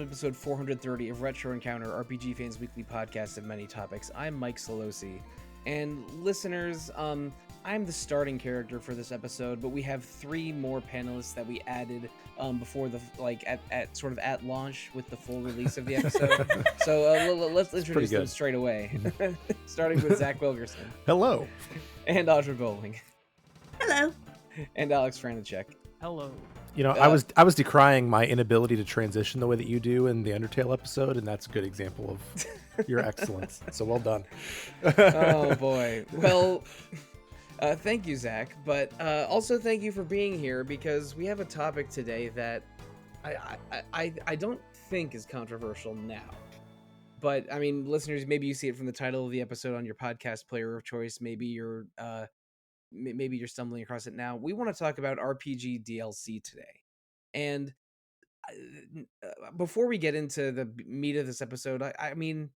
episode 430 of Retro Encounter, RPG Fans Weekly Podcast of Many Topics. I'm Mike Sollosi, and listeners, I'm the starting character for this episode, but we have three more panelists that we added before the at launch with the full release of the episode. So let's introduce them straight away, starting with Zach Wilkerson. Hello. And Audra Bowling. Hello. And Aleks Franiczek. Hello. You know, I was decrying my inability to transition the way that you do in the Undertale episode, and that's a good example of your excellence. So well done. Oh boy. Well, thank you, Zach, but also thank you for being here, because we have a topic today that I don't think is controversial now. But I mean, listeners, maybe you see it from the title of the episode on your podcast player of choice. Maybe you're stumbling across it now. We want to talk about RPG DLC today. And before we get into the meat of this episode, I mean,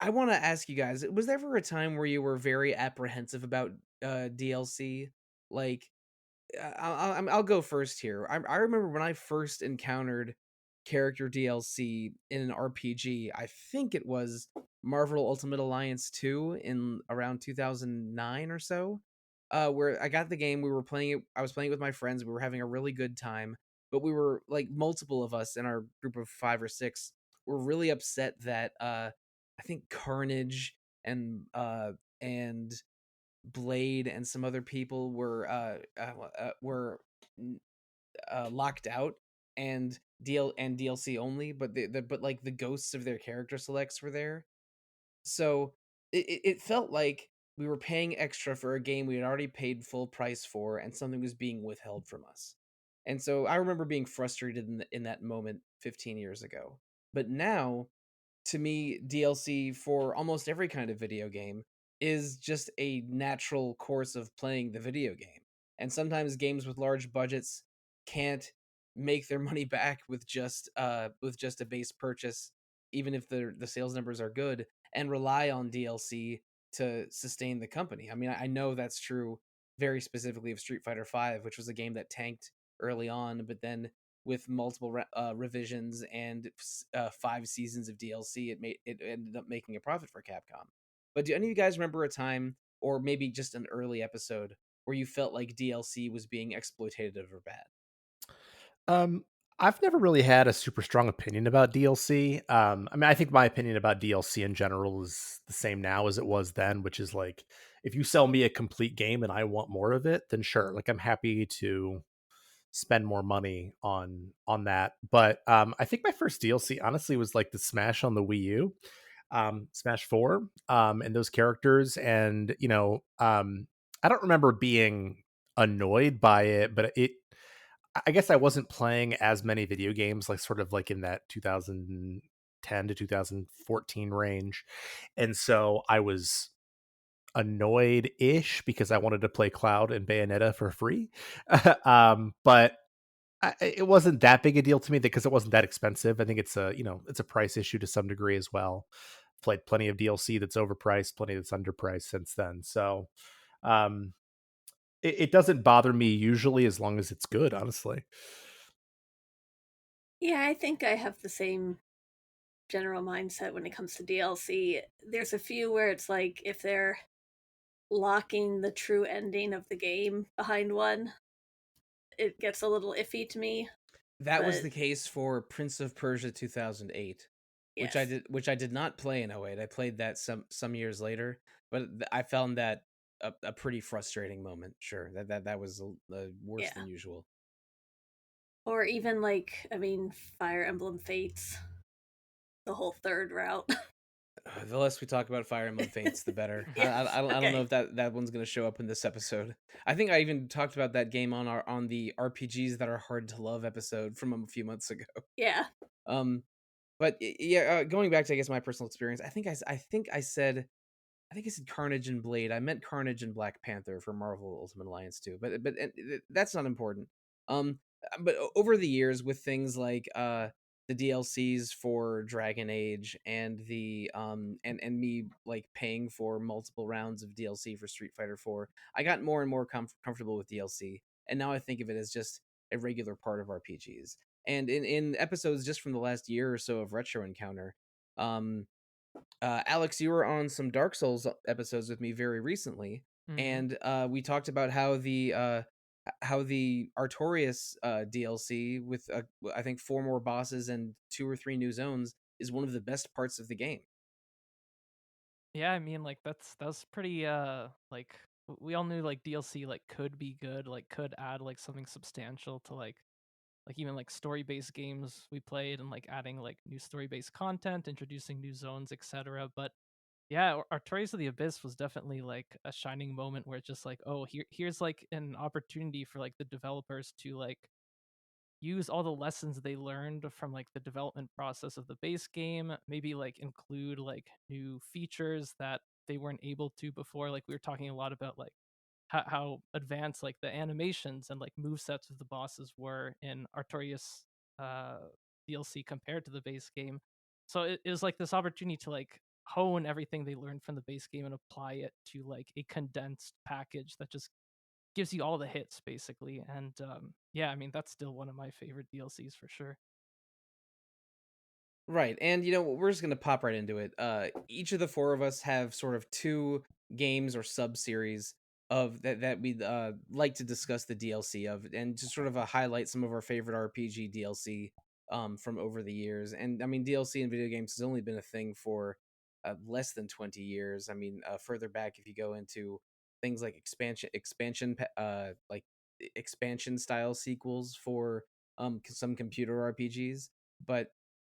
I want to ask you guys, was there ever a time where you were very apprehensive about DLC? Like, I'll go first here. I remember when I first encountered character DLC in an RPG, I think it was Marvel Ultimate Alliance 2 in around 2009 or so. Where I got the game, we were playing it. I was playing it with my friends. We were having a really good time, but we were like multiple of us in our group of 5 or 6 were really upset that I think Carnage and Blade and some other people were locked out and DLC only, but but like the ghosts of their character selects were there. So it felt like we were paying extra for a game we had already paid full price for, and something was being withheld from us. And so I remember being frustrated in that moment 15 years ago. But now, to me, DLC for almost every kind of video game is just a natural course of playing the video game. And sometimes games with large budgets can't make their money back with just a base purchase, even if the sales numbers are good, and rely on DLC to sustain the company. I mean, I know that's true very specifically of Street Fighter V, which was a game that tanked early on, but then with multiple revisions and 5 seasons of DLC, it ended up making a profit for Capcom. But do any of you guys remember a time, or maybe just an early episode, where you felt like DLC was being exploitative or bad? I've never really had a super strong opinion about DLC. I mean, I think my opinion about DLC in general is the same now as it was then, which is like, if you sell me a complete game and I want more of it, then sure, like I'm happy to spend more money on that. But I think my first DLC honestly was like the Smash on the Wii U, Smash 4, and those characters. And I don't remember being annoyed by it, but I guess I wasn't playing as many video games, like sort of like in that 2010 to 2014 range. And so I was annoyed-ish because I wanted to play Cloud and Bayonetta for free. But it wasn't that big a deal to me because it wasn't that expensive. I think it's a price issue to some degree as well. Played plenty of DLC that's overpriced, plenty that's underpriced since then. So it doesn't bother me usually as long as it's good, honestly. Yeah, I think I have the same general mindset when it comes to DLC. There's a few where it's like if they're locking the true ending of the game behind one, it gets a little iffy to me. That was the case for Prince of Persia 2008. Yes. which I did not play in 08. I played that some years later, but I found that a pretty frustrating moment. Sure, that was worse than usual. Or even like, I mean, Fire Emblem Fates, the whole third route. The less we talk about Fire Emblem Fates, the better. Yes. I don't know if that one's going to show up in this episode. I think I even talked about that game on the RPGs that are hard to love episode from a few months ago. Yeah. But yeah, going back to, I guess, my personal experience, I think I said Carnage and Blade. I meant Carnage and Black Panther for Marvel Ultimate Alliance 2, but that's not important. But over the years, with things like the DLCs for Dragon Age and the and me like paying for multiple rounds of DLC for Street Fighter 4, I got more and more comfortable with DLC, and now I think of it as just a regular part of RPGs. And in episodes just from the last year or so of Retro Encounter, um, Alex, you were on some Dark Souls episodes with me very recently, Mhm. and we talked about how the Artorias DLC with I think 4 more bosses and 2 or 3 new zones is one of the best parts of the game. Yeah, I mean, like, that's pretty, like, we all knew, like, DLC, like, could be good, like, could add, like, something substantial to, like, even, like, story-based games we played and, like, adding, like, new story-based content, introducing new zones, etc. But yeah, Artorias of the Abyss was definitely, like, a shining moment where it's just like, "Oh, here's, like, an opportunity for, like, the developers to, like, use all the lessons they learned from like the development process of the base game, maybe like include like new features that they weren't able to before. Like we were talking a lot about like how advanced like the animations and like move sets of the bosses were in Artorias uh DLC compared to the base game. So it was like this opportunity to like hone everything they learned from the base game and apply it to like a condensed package that just gives you all the hits basically. And yeah, I mean that's still one of my favorite DLCs for sure. Right. And we're just going to pop right into it. Each of the 4 of us have sort of 2 games or sub-series of that we'd like to discuss the DLC of, and just sort of highlight some of our favorite RPG DLC from over the years. And I mean, DLC in video games has only been a thing for less than 20 years. I mean, further back if you go into things like expansion style sequels for some computer RPGs. But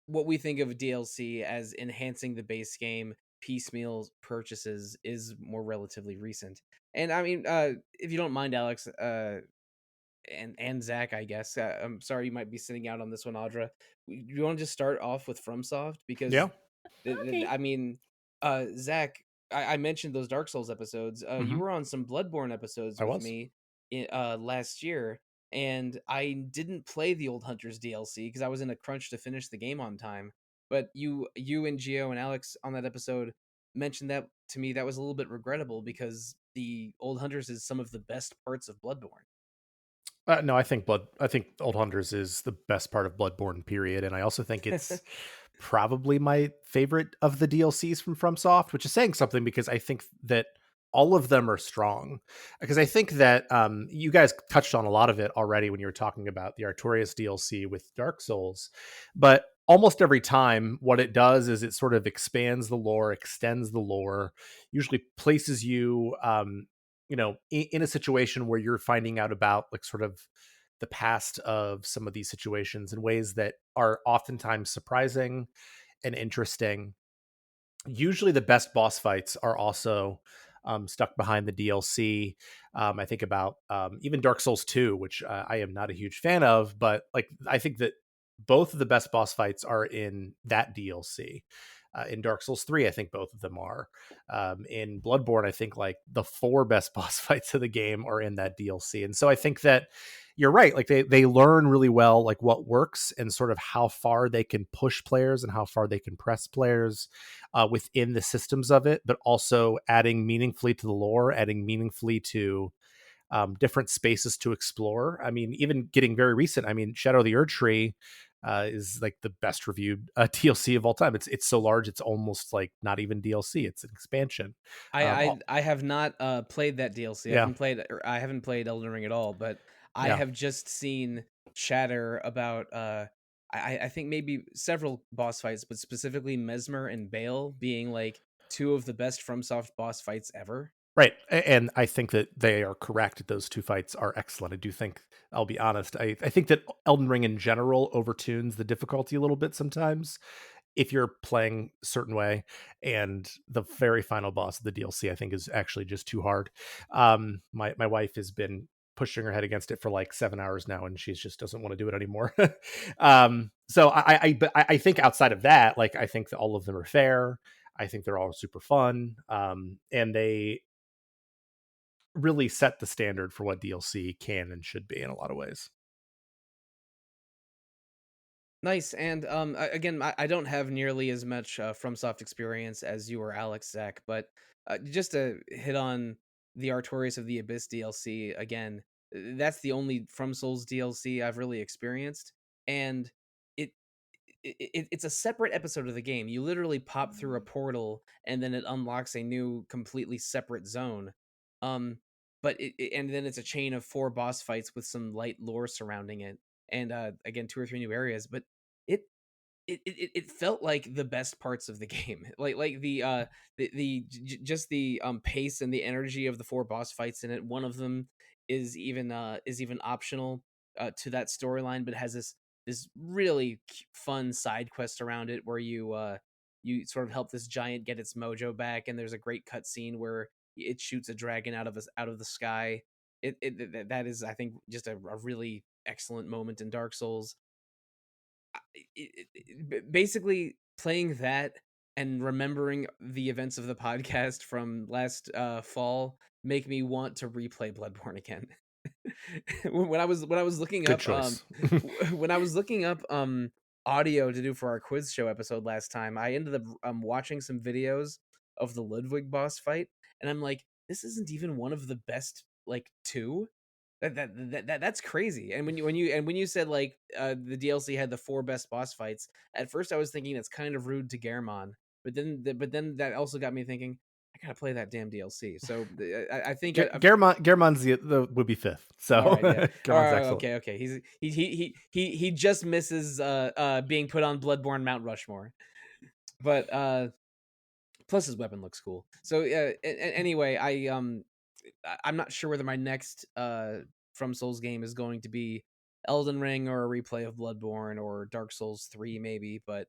what we think of DLC as enhancing the base game piecemeal purchases is more relatively recent. And I mean, if you don't mind, Alex, and Zach, I guess, I'm sorry you might be sitting out on this one, Audra. You want to just start off with FromSoft because Yeah. Okay. I mean, Zach, I mentioned those Dark Souls episodes. You Hmm. were on some Bloodborne episodes I with was. me last year, and I didn't play the Old Hunters DLC because I was in a crunch to finish the game on time. But you and Gio and Alex on that episode mentioned that to me. That was a little bit regrettable because the Old Hunters is some of the best parts of Bloodborne. No, I think Old Hunters is the best part of Bloodborne. Period, and I also think it's probably my favorite of the DLCs from FromSoft, which is saying something because I think that all of them are strong. Because I think that you guys touched on a lot of it already when you were talking about the Artorias DLC with Dark Souls, but almost every time what it does is it sort of expands the lore, extends the lore, usually places you in a situation where you're finding out about like sort of the past of some of these situations in ways that are oftentimes surprising and interesting. Usually the best boss fights are also stuck behind the DLC. I think about even Dark Souls 2, which I am not a huge fan of, but like I think that both of the best boss fights are in that DLC. In Dark Souls 3, I think both of them are. In Bloodborne, I think like the 4 best boss fights of the game are in that DLC. And so I think that you're right. Like they learn really well like what works and sort of how far they can push players and how far they can press players within the systems of it, but also adding meaningfully to the lore, adding meaningfully to different spaces to explore. I mean, even getting very recent. I mean, Shadow of the Erd Tree is like the best reviewed DLC of all time. It's so large, it's almost like not even DLC; it's an expansion. I Um, I all, I have not played that DLC. yeah, I haven't played Elden Ring at all, but I yeah. have just seen chatter about I think maybe several boss fights, but specifically Mesmer and Bale being like 2 of the best FromSoft boss fights ever. Right. And I think that they are correct. Those 2 fights are excellent. I do think, I'll be honest, I think that Elden Ring in general overtunes the difficulty a little bit sometimes if you're playing a certain way. And the very final boss of the DLC, I think, is actually just too hard. My wife has been pushing her head against it for like 7 hours now, and she just doesn't want to do it anymore. So I think outside of that, like I think that all of them are fair. I think they're all super fun, and they really set the standard for what DLC can and should be in a lot of ways. Nice. And again, I don't have nearly as much FromSoft experience as you or Alex, Zach, but just to hit on the Artorias of the Abyss DLC again, that's the only From Souls DLC I've really experienced. and it, it's a separate episode of the game. You literally pop through a portal, and then it unlocks a new, completely separate zone. Um, and then it's a chain of 4 boss fights with some light lore surrounding it, and again 2 or 3 new areas. But it it felt like the best parts of the game, like just the pace and the energy of the 4 boss fights in it. One of them is even optional to that storyline, but has this really fun side quest around it where you sort of help this giant get its mojo back, and there's a great cutscene where it shoots a dragon out of the sky. That is, I think, just a really excellent moment in Dark Souls. Basically playing that and remembering the events of the podcast from last fall make me want to replay Bloodborne again. When I was looking Good up choice. when I was looking up audio to do for our quiz show episode last time, I ended up watching some videos of the Ludwig boss fight, and I'm like, this isn't even one of the best like 2. That's crazy. And when you said like the DLC had the 4 best boss fights, at first I was thinking that's kind of rude to Gehrman, but then that also got me thinking I gotta play that damn DLC. So I think Gehrman's the would be 5th. So all right, yeah, all Gehrman's right, excellent. okay. He just misses being put on Bloodborne Mount Rushmore, but plus his weapon looks cool. So anyway, I'm not sure whether my next From Souls game is going to be Elden Ring or a replay of Bloodborne or Dark Souls 3 maybe, but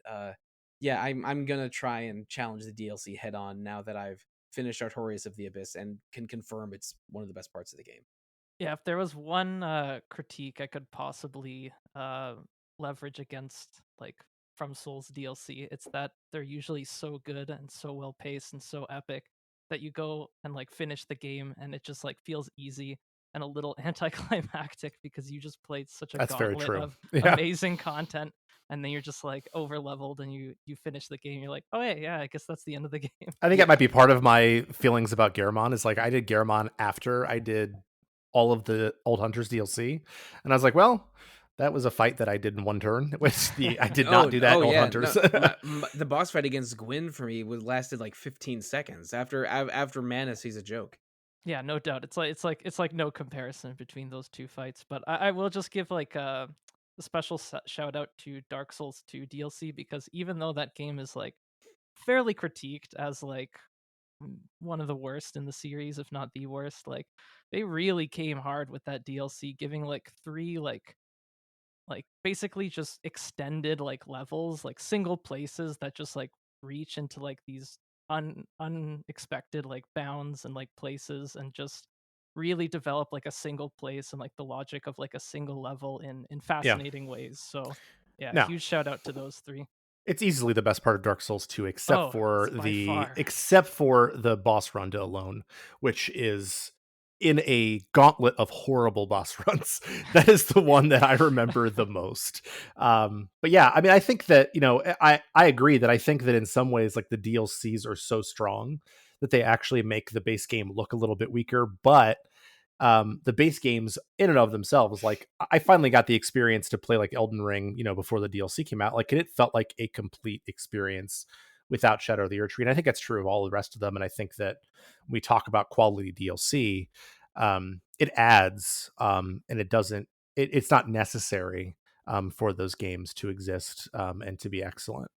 yeah, I'm gonna try and challenge the DLC head on now that I've finished Artorias of the Abyss and can confirm it's one of the best parts of the game. Yeah, if there was one critique I could possibly leverage against like From Souls DLC, it's that they're usually so good and so well paced and so epic that you go and like finish the game and it just like feels easy and a little anticlimactic because you just played such a That's very gauntlet true. of Yeah. amazing content and then you're just like over leveled and you finish the game. You're like, oh yeah, I guess that's the end of the game. I think Yeah, that might be part of my feelings about Gehrman is like I did Gehrman after I did all of the Old Hunters DLC, and I was like, well, that was a fight that I did in one turn. I did not do that in Old yeah, Hunters. no, the boss fight against Gwyn for me was lasted like 15 seconds. After Manus, he's a joke. Yeah, no doubt. It's like no comparison between those two fights. But I will just give like a special shout out to Dark Souls 2 DLC because even though that game is like fairly critiqued as like one of the worst in the series, if not the worst, like they really came hard with that DLC, giving like 3 like basically just extended like levels, like single places that just like reach into like these unexpected like bounds and like places and just really develop like a single place and like the logic of like a single level in Yeah. fascinating ways. So yeah, No, huge shout out to those 3. it's easily the best part of Dark Souls 2, Oh, it's by far. except for the boss run to Alone, which is in a gauntlet of horrible boss runs. That is the one that I remember the most. But yeah, I mean, I think that, I agree that I think that in some ways, like the DLCs are so strong that they actually make the base game look a little bit weaker. But the base games in and of themselves, like I finally got the experience to play like Elden Ring, before the DLC came out, like, and it felt like a complete experience without Shadow of the Erdtree. And I think that's true of all the rest of them. And I think that when we talk about quality DLC, it adds, and it doesn't, it's not necessary for those games to exist and to be excellent.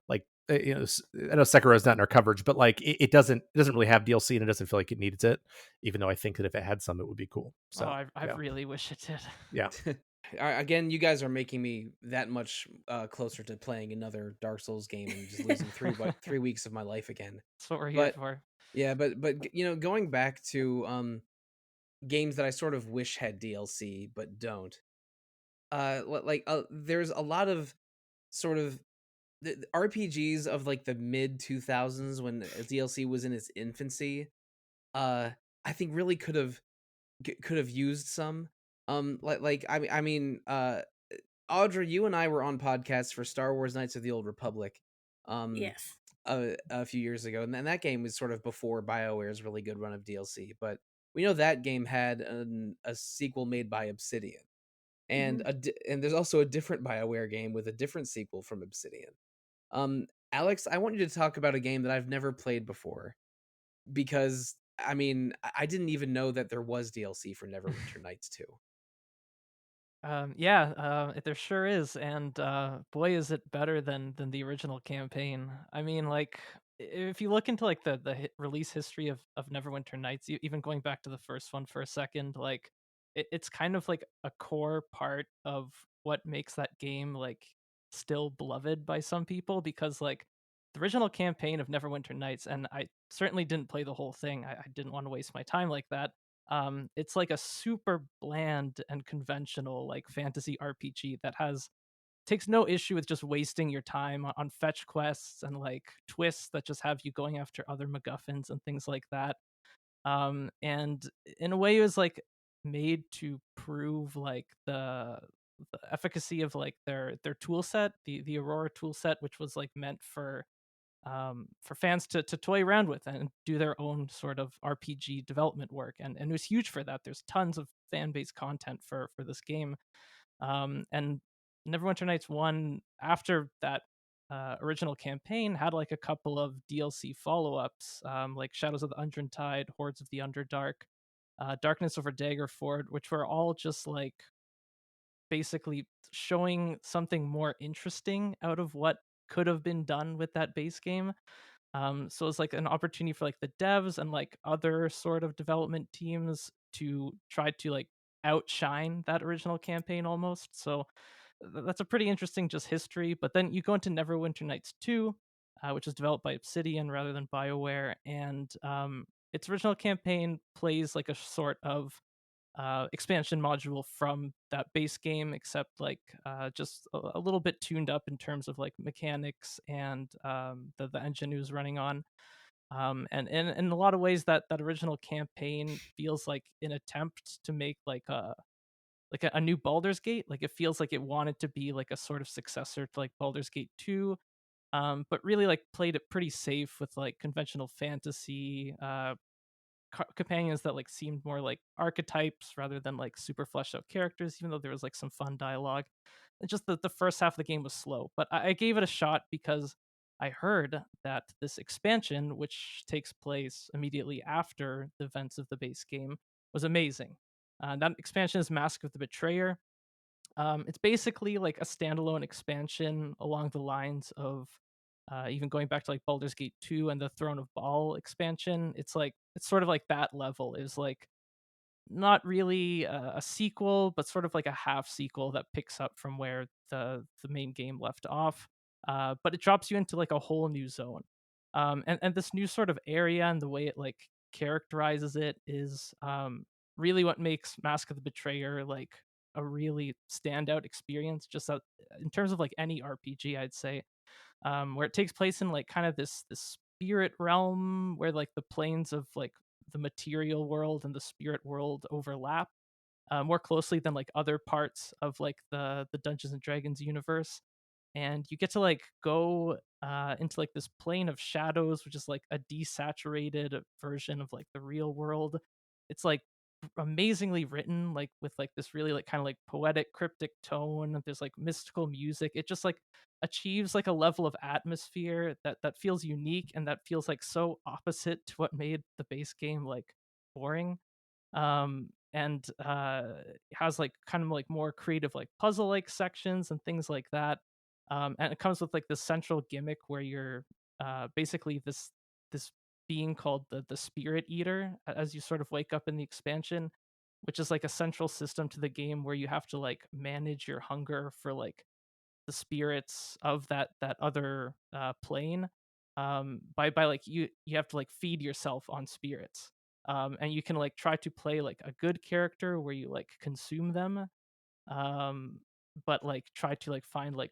Like, I know Sekiro is not in our coverage, but like it doesn't really have DLC and it doesn't feel like it needs it, even though I think that if it had some, it would be cool. Oh, So I yeah, really wish it did. yeah, Again, you guys are making me that much closer to playing another Dark Souls game and just losing 3 weeks of my life again. That's what we're here But for. yeah, but going back to games that I sort of wish had DLC but don't. There's a lot of sort of the RPGs of like the mid 2000s when DLC was in its infancy. I think really could have used some. I mean, Audra, you and I were on podcasts for Star Wars Knights of the Old Republic, um, Yes. a few years ago, and that game was sort of before BioWare's really good run of DLC. But we know that game had a sequel made by Obsidian, and and there's also a different BioWare game with a different sequel from Obsidian. Alex, I want you to talk about a game that I've never played before because I mean I didn't even know that there was DLC for Neverwinter Nights 2. Yeah, there sure is, and boy, is it better than the original campaign. I mean, like, if you look into like the release history of Neverwinter Nights, even going back to the first one for a second, like, it's kind of like a core part of what makes that game like still beloved by some people because like the original campaign of Neverwinter Nights, and I certainly didn't play the whole thing. I didn't want to waste my time like that. It's like a super bland and conventional like fantasy RPG that has takes no issue with just wasting your time on fetch quests and like twists that just have you going after other MacGuffins and things like that. And in a way, it was like made to prove like the efficacy of like their tool set, the Aurora tool set, which was like meant for fans to toy around with and do their own sort of RPG development work. And it was huge for that. There's tons of fan based content for this game. And Neverwinter Nights 1, after that original campaign, had like a couple of DLC follow ups, like Shadows of the Undrentide, Hordes of the Underdark, Darkness over Daggerford, which were all just like basically showing something more interesting out of what could have been done with that base game. So it's like an opportunity for like the devs and like other sort of development teams to try to like outshine that original campaign almost. So that's a pretty interesting just history. But then you go into Neverwinter Nights 2, which is developed by Obsidian rather than BioWare, and its original campaign plays like a sort of expansion module from that base game, except like just a little bit tuned up in terms of like mechanics and the engine it was running on. And in a lot of ways, that original campaign feels like an attempt to make like a new Baldur's Gate. Like it feels like it wanted to be like a sort of successor to like Baldur's Gate 2, but really like played it pretty safe with like conventional fantasy companions that like seemed more like archetypes rather than like super fleshed out characters, even though there was like some fun dialogue. And just the first half of the game was slow, but I gave it a shot because I heard that this expansion, which takes place immediately after the events of the base game, was amazing. That expansion is Mask of the Betrayer. It's basically like a standalone expansion along the lines of even going back to like Baldur's Gate 2 and the Throne of Baal expansion. It's sort of like that level is like not really a sequel, but sort of like a half sequel that picks up from where the main game left off. But it drops you into like a whole new zone. And this new sort of area and the way it like characterizes it is really what makes Mask of the Betrayer like a really standout experience. Just in terms of like any RPG, I'd say, where it takes place in like kind of this spirit realm where like the planes of like the material world and the spirit world overlap more closely than like other parts of like the Dungeons and Dragons universe. And you get to like go into like this plane of shadows, which is like a desaturated version of like the real world. It's like amazingly written, like with like this really like kind of like poetic cryptic tone. There's like mystical music. It just like achieves like a level of atmosphere that feels unique and that feels like so opposite to what made the base game like boring. And has like kind of like more creative like puzzle like sections and things like that. And it comes with like this central gimmick where you're basically this being called the Spirit Eater as you sort of wake up in the expansion, which is like a central system to the game where you have to like manage your hunger for like the spirits of that other plane. By like you have to like feed yourself on spirits. And you can like try to play like a good character where you like consume them, um but like try to like find like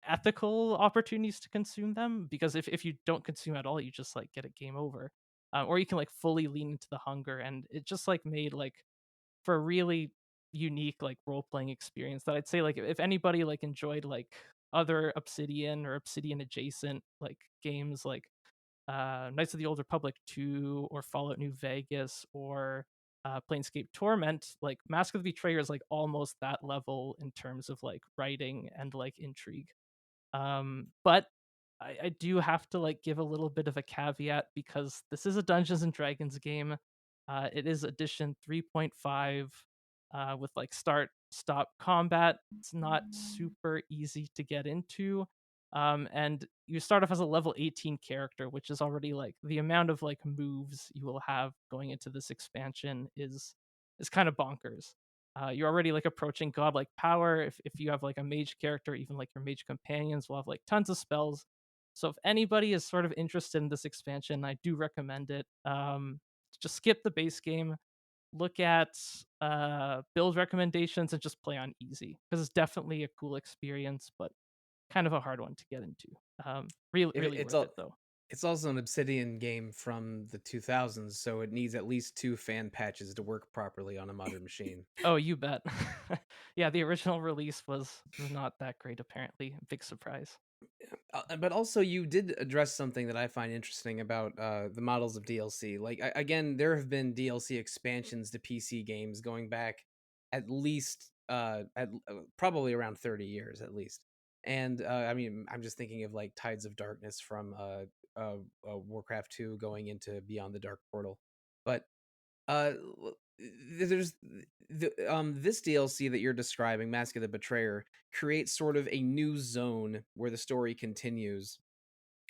ethical opportunities to consume them, because if you don't consume at all, you just like get a game over. Or you can like fully lean into the hunger, and it just like made like for a really unique like role playing experience that I'd say like if anybody like enjoyed like other Obsidian or Obsidian adjacent like games like Knights of the Old Republic 2 or Fallout New Vegas or Planescape Torment, like Mask of the Betrayer is like almost that level in terms of like writing and like intrigue. But I do have to like give a little bit of a caveat because this is a Dungeons and Dragons game. It is edition 3.5 with like start stop combat. It's not super easy to get into. And you start off as a level 18 character, which is already like the amount of like moves you will have going into this expansion is kind of bonkers. You're already like approaching godlike power. If you have like a mage character, even like your mage companions will have like tons of spells. So if anybody is sort of interested in this expansion, I do recommend it. Just skip the base game, look at build recommendations, and just play on easy because it's definitely a cool experience, but kind of a hard one to get into. Really, really It's worth all. it though. It's also an Obsidian game from the 2000s, so it needs at least 2 fan patches to work properly on a modern machine. Oh, you bet. Yeah, the original release was not that great apparently. Big surprise. But also, you did address something that I find interesting about the models of DLC. Like, again, there have been DLC expansions to PC games going back at least probably around 30 years at least. And I mean, I'm just thinking of like Tides of Darkness from Warcraft 2 going into Beyond the Dark Portal. But there's this DLC that you're describing, Mask of the Betrayer, creates sort of a new zone where the story continues,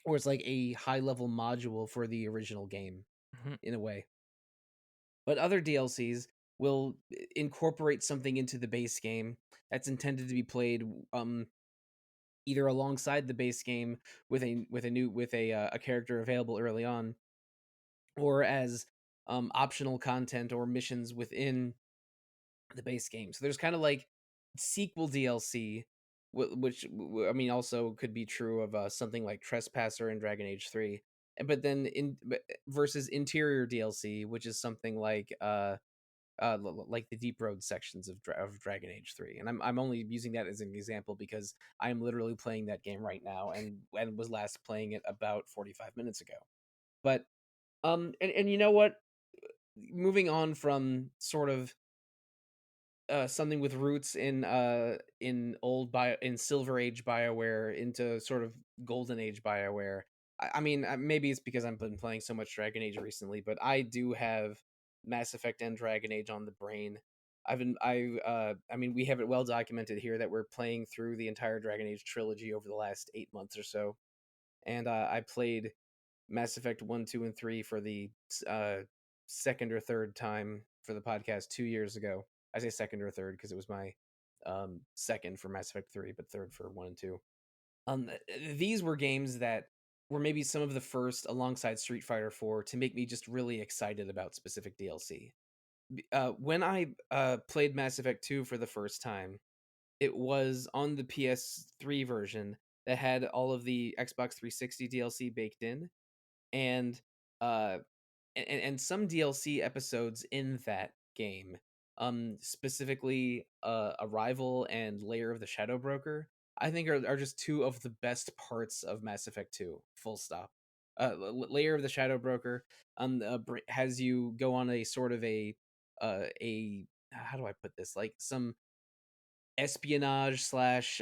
or it's like a high level module for the original game Mhm. in a way. But other DLCs will incorporate something into the base game that's intended to be played either alongside the base game with a character available early on, or as optional content or missions within the base game. So there's kind of like sequel DLC, I mean also could be true of something like Trespasser in Dragon Age 3. But then versus interior DLC, which is something like like the Deep Road sections of Dragon Age 3. And I'm only using that as an example because I'm literally playing that game right now and was last playing it about 45 minutes ago. But and you know what? Moving on from sort of something with roots in Silver Age BioWare into sort of Golden Age BioWare. I mean, maybe it's because I've been playing so much Dragon Age recently, but I do have Mass Effect and Dragon Age on the brain. I mean, we have it well documented here that we're playing through the entire Dragon Age trilogy over the last 8 months or so, and I played Mass Effect 1, 2, and 3 for the uh, second or third time for the podcast 2 years ago. I say second or third because it was my second for Mass Effect 3, but third for 1 and 2. These were games that were maybe some of the first alongside Street Fighter 4 to make me just really excited about specific DLC. When I played Mass Effect 2 for the first time, it was on the PS3 version that had all of the Xbox 360 DLC baked in, and uh and some DLC episodes in that game, specifically Arrival and Layer of the Shadow Broker, I think are just two of the best parts of Mass Effect 2. Full stop. Layer of the Shadow Broker has you go on a sort of a how do I put this, like some espionage slash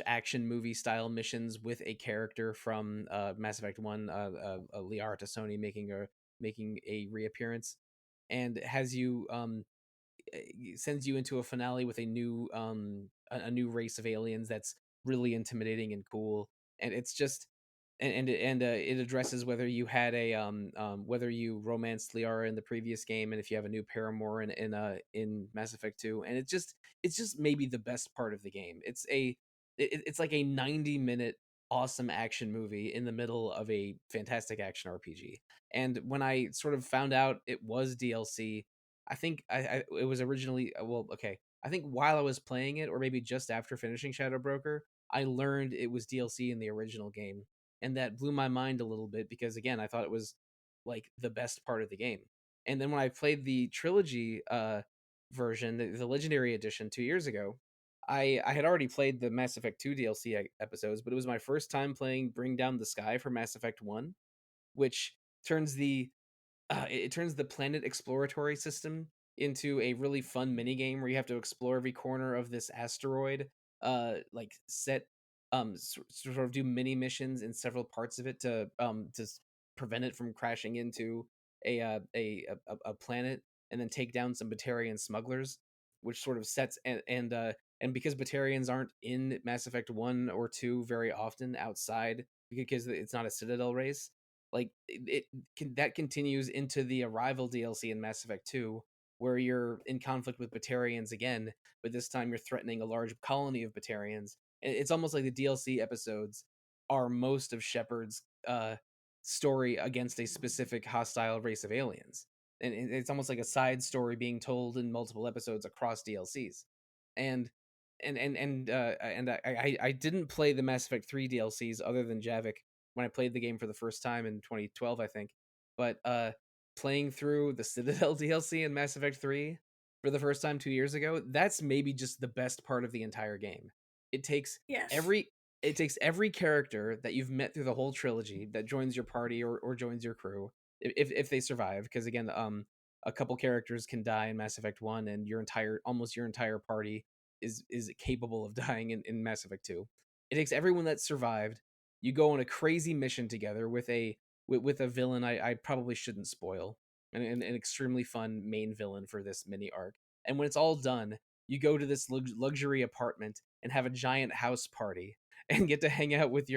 action movie style missions with a character from Mass Effect 1, Liara Tassoni making a reappearance, and has you sends you into a finale with a new race of aliens that's really intimidating and cool. And it's just and it addresses whether you had whether you romanced Liara in the previous game, and if you have a new paramour in Mass Effect 2. And it's just maybe the best part of the game. It's like a 90-minute awesome action movie in the middle of a fantastic action RPG. And when I sort of found out it was DLC, I think it was originally well, okay. I think while I was playing it, or maybe just after finishing Shadow Broker, I learned it was DLC in the original game, and that blew my mind a little bit because again, I thought it was like the best part of the game. And then when I played the trilogy version, the Legendary Edition 2 years ago, I had already played the Mass Effect 2 DLC episodes, but it was my first time playing Bring Down the Sky for Mass Effect 1, which turns the it turns the planet exploratory system into a really fun mini game where you have to explore every corner of this asteroid, like set sort of do mini missions in several parts of it to prevent it from crashing into a planet, and then take down some Batarian smugglers, which sort of sets and because Batarians aren't in Mass Effect 1 or 2 very often outside because it's not a Citadel race, like that continues into the Arrival DLC in Mass Effect 2, where you're in conflict with Batarians again, but this time you're threatening a large colony of Batarians. It's almost like the DLC episodes are most of Shepard's story against a specific hostile race of aliens, and it's almost like a side story being told in multiple episodes across DLCs. And I didn't play the Mass Effect 3 DLCs other than Javik when I played the game for the first time in 2012, I think. But playing through the Citadel DLC in Mass Effect 3 for the first time 2 years ago, that's maybe just the best part of the entire game. It takes Yes. every character that you've met through the whole trilogy that joins your party or joins your crew, if they survive, because again, a couple characters can die in Mass Effect 1, and almost your entire party is capable of dying in Mass Effect 2. It takes everyone that survived. You go on a crazy mission together with a villain I probably shouldn't spoil, and an extremely fun main villain for this mini arc. And when it's all done, you go to this luxury apartment and have a giant house party and get to hang out with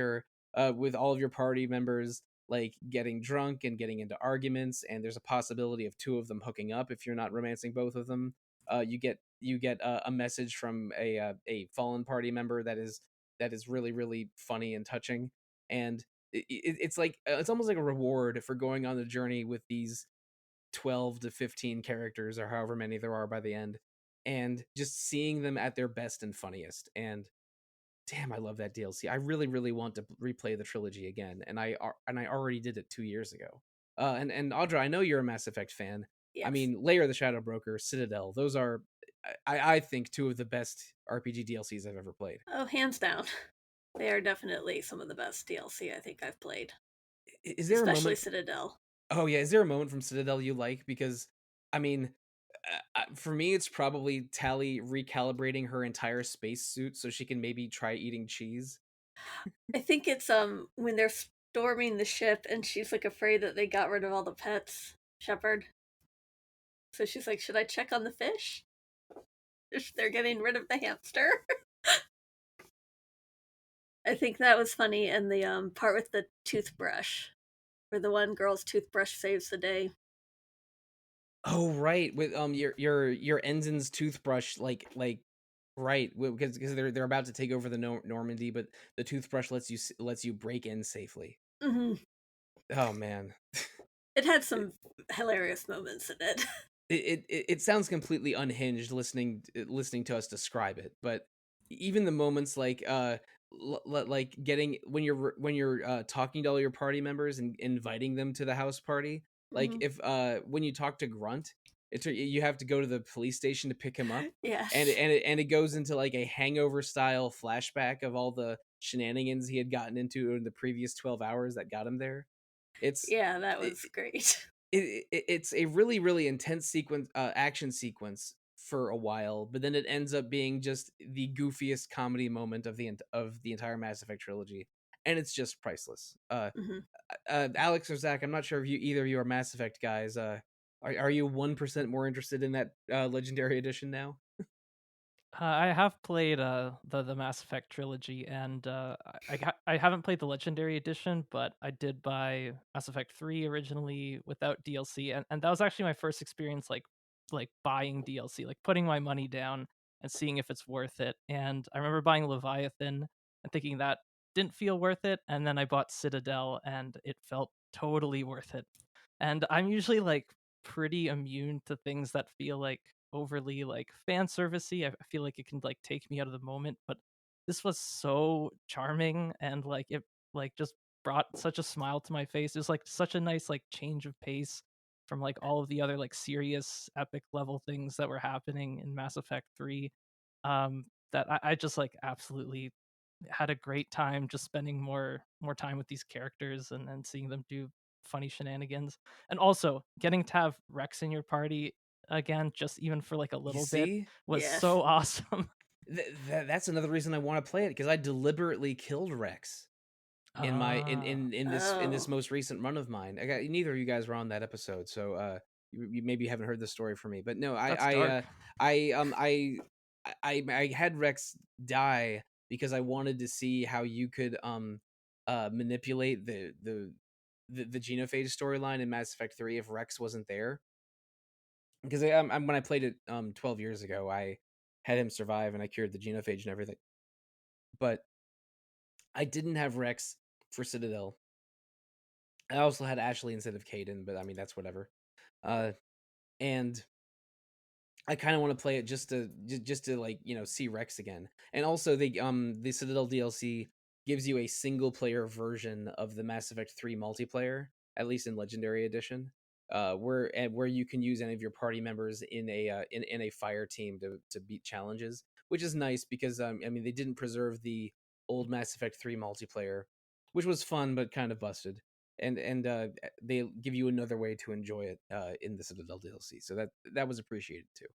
all of your party members, like getting drunk and getting into arguments, and there's a possibility of two of them hooking up if you're not romancing both of them. You get a message from a fallen party member that is really really funny and touching, and it's like it's almost like a reward for going on the journey with these 12 to 15 characters or however many there are by the end, and just seeing them at their best and funniest. And damn, I love that DLC. I really really want to replay the trilogy again, and I already did it 2 years ago. And Audra, I know you're a Mass Effect fan. I Yes. mean, Layer of the Shadow Broker, Citadel, those are I think two of the best RPG DLCs I've ever played. Oh, hands down. They are definitely some of the best DLC I think I've played, Is there a especially moment Citadel. Oh yeah, is there a moment from Citadel you like? Because I mean, for me, it's probably Tally recalibrating her entire spacesuit so she can maybe try eating cheese. I think it's when they're storming the ship and she's like afraid that they got rid of all the pets, Shepard. So she's like, "Should I check on the fish? If they're getting rid of the hamster?" I think that was funny, and the part with the toothbrush, where the one girl's toothbrush saves the day. Oh right, with your ensign's toothbrush, like right, because they're about to take over the Normandy, but the toothbrush lets you break in safely. Hmm. Oh man. It had some hilarious moments in it. It sounds completely unhinged listening to us describe it, but even the moments like like getting when you're talking to all your party members and inviting them to the house party, like Hmm. if when you talk to Grunt, you have to go to the police station to pick him up, and Yes. it goes into like a Hangover style flashback of all the shenanigans he had gotten into in the previous 12 hours that got him there. It's Yeah, that was great. it's a really really intense action sequence for a while, but then it ends up being just the goofiest comedy moment of the entire Mass Effect trilogy, and it's just priceless. Hmm. Alex or Zach, I'm not sure if either of you are Mass Effect guys. Are you 1% more interested in that Legendary Edition now? I have played the Mass Effect trilogy, and I haven't played the Legendary Edition, but I did buy Mass Effect 3 originally without DLC, and that was actually my first experience like buying DLC, like putting my money down and seeing if it's worth it. And I remember buying Leviathan and thinking that didn't feel worth it, and then I bought Citadel and it felt totally worth it. And I'm usually like pretty immune to things that feel like overly like fan servicey. I feel like it can like take me out of the moment, but this was so charming and like it like just brought such a smile to my face. It was like such a nice like change of pace from like all of the other like serious epic level things that were happening in Mass Effect 3. That I just like absolutely had a great time just spending more time with these characters and seeing them do funny shenanigans. And also getting to have Rex in your party again, just even for like a You little bit, see? was Yes. so awesome. That's another reason I want to play it, because I deliberately killed Rex in my in this Oh. most recent run of mine. Neither of you guys were on that episode, so you maybe haven't heard the story from me. But no, That's dark. I had Rex die because I wanted to see how you could manipulate the genophage storyline in Mass Effect 3 if Rex wasn't there. Because when I played it 12 years ago, I had him survive and I cured the genophage and everything. But I didn't have Rex for Citadel. I also had Ashley instead of Caden, but I mean that's whatever. And I kind of want to play it just to like see Rex again. And also the Citadel DLC gives you a single player version of the Mass Effect 3 multiplayer, at least in Legendary Edition, where you can use any of your party members in a fire team to beat challenges, which is nice because I mean they didn't preserve the old Mass Effect 3 multiplayer, which was fun but kind of busted. And they give you another way to enjoy it in the Citadel DLC, so that was appreciated too.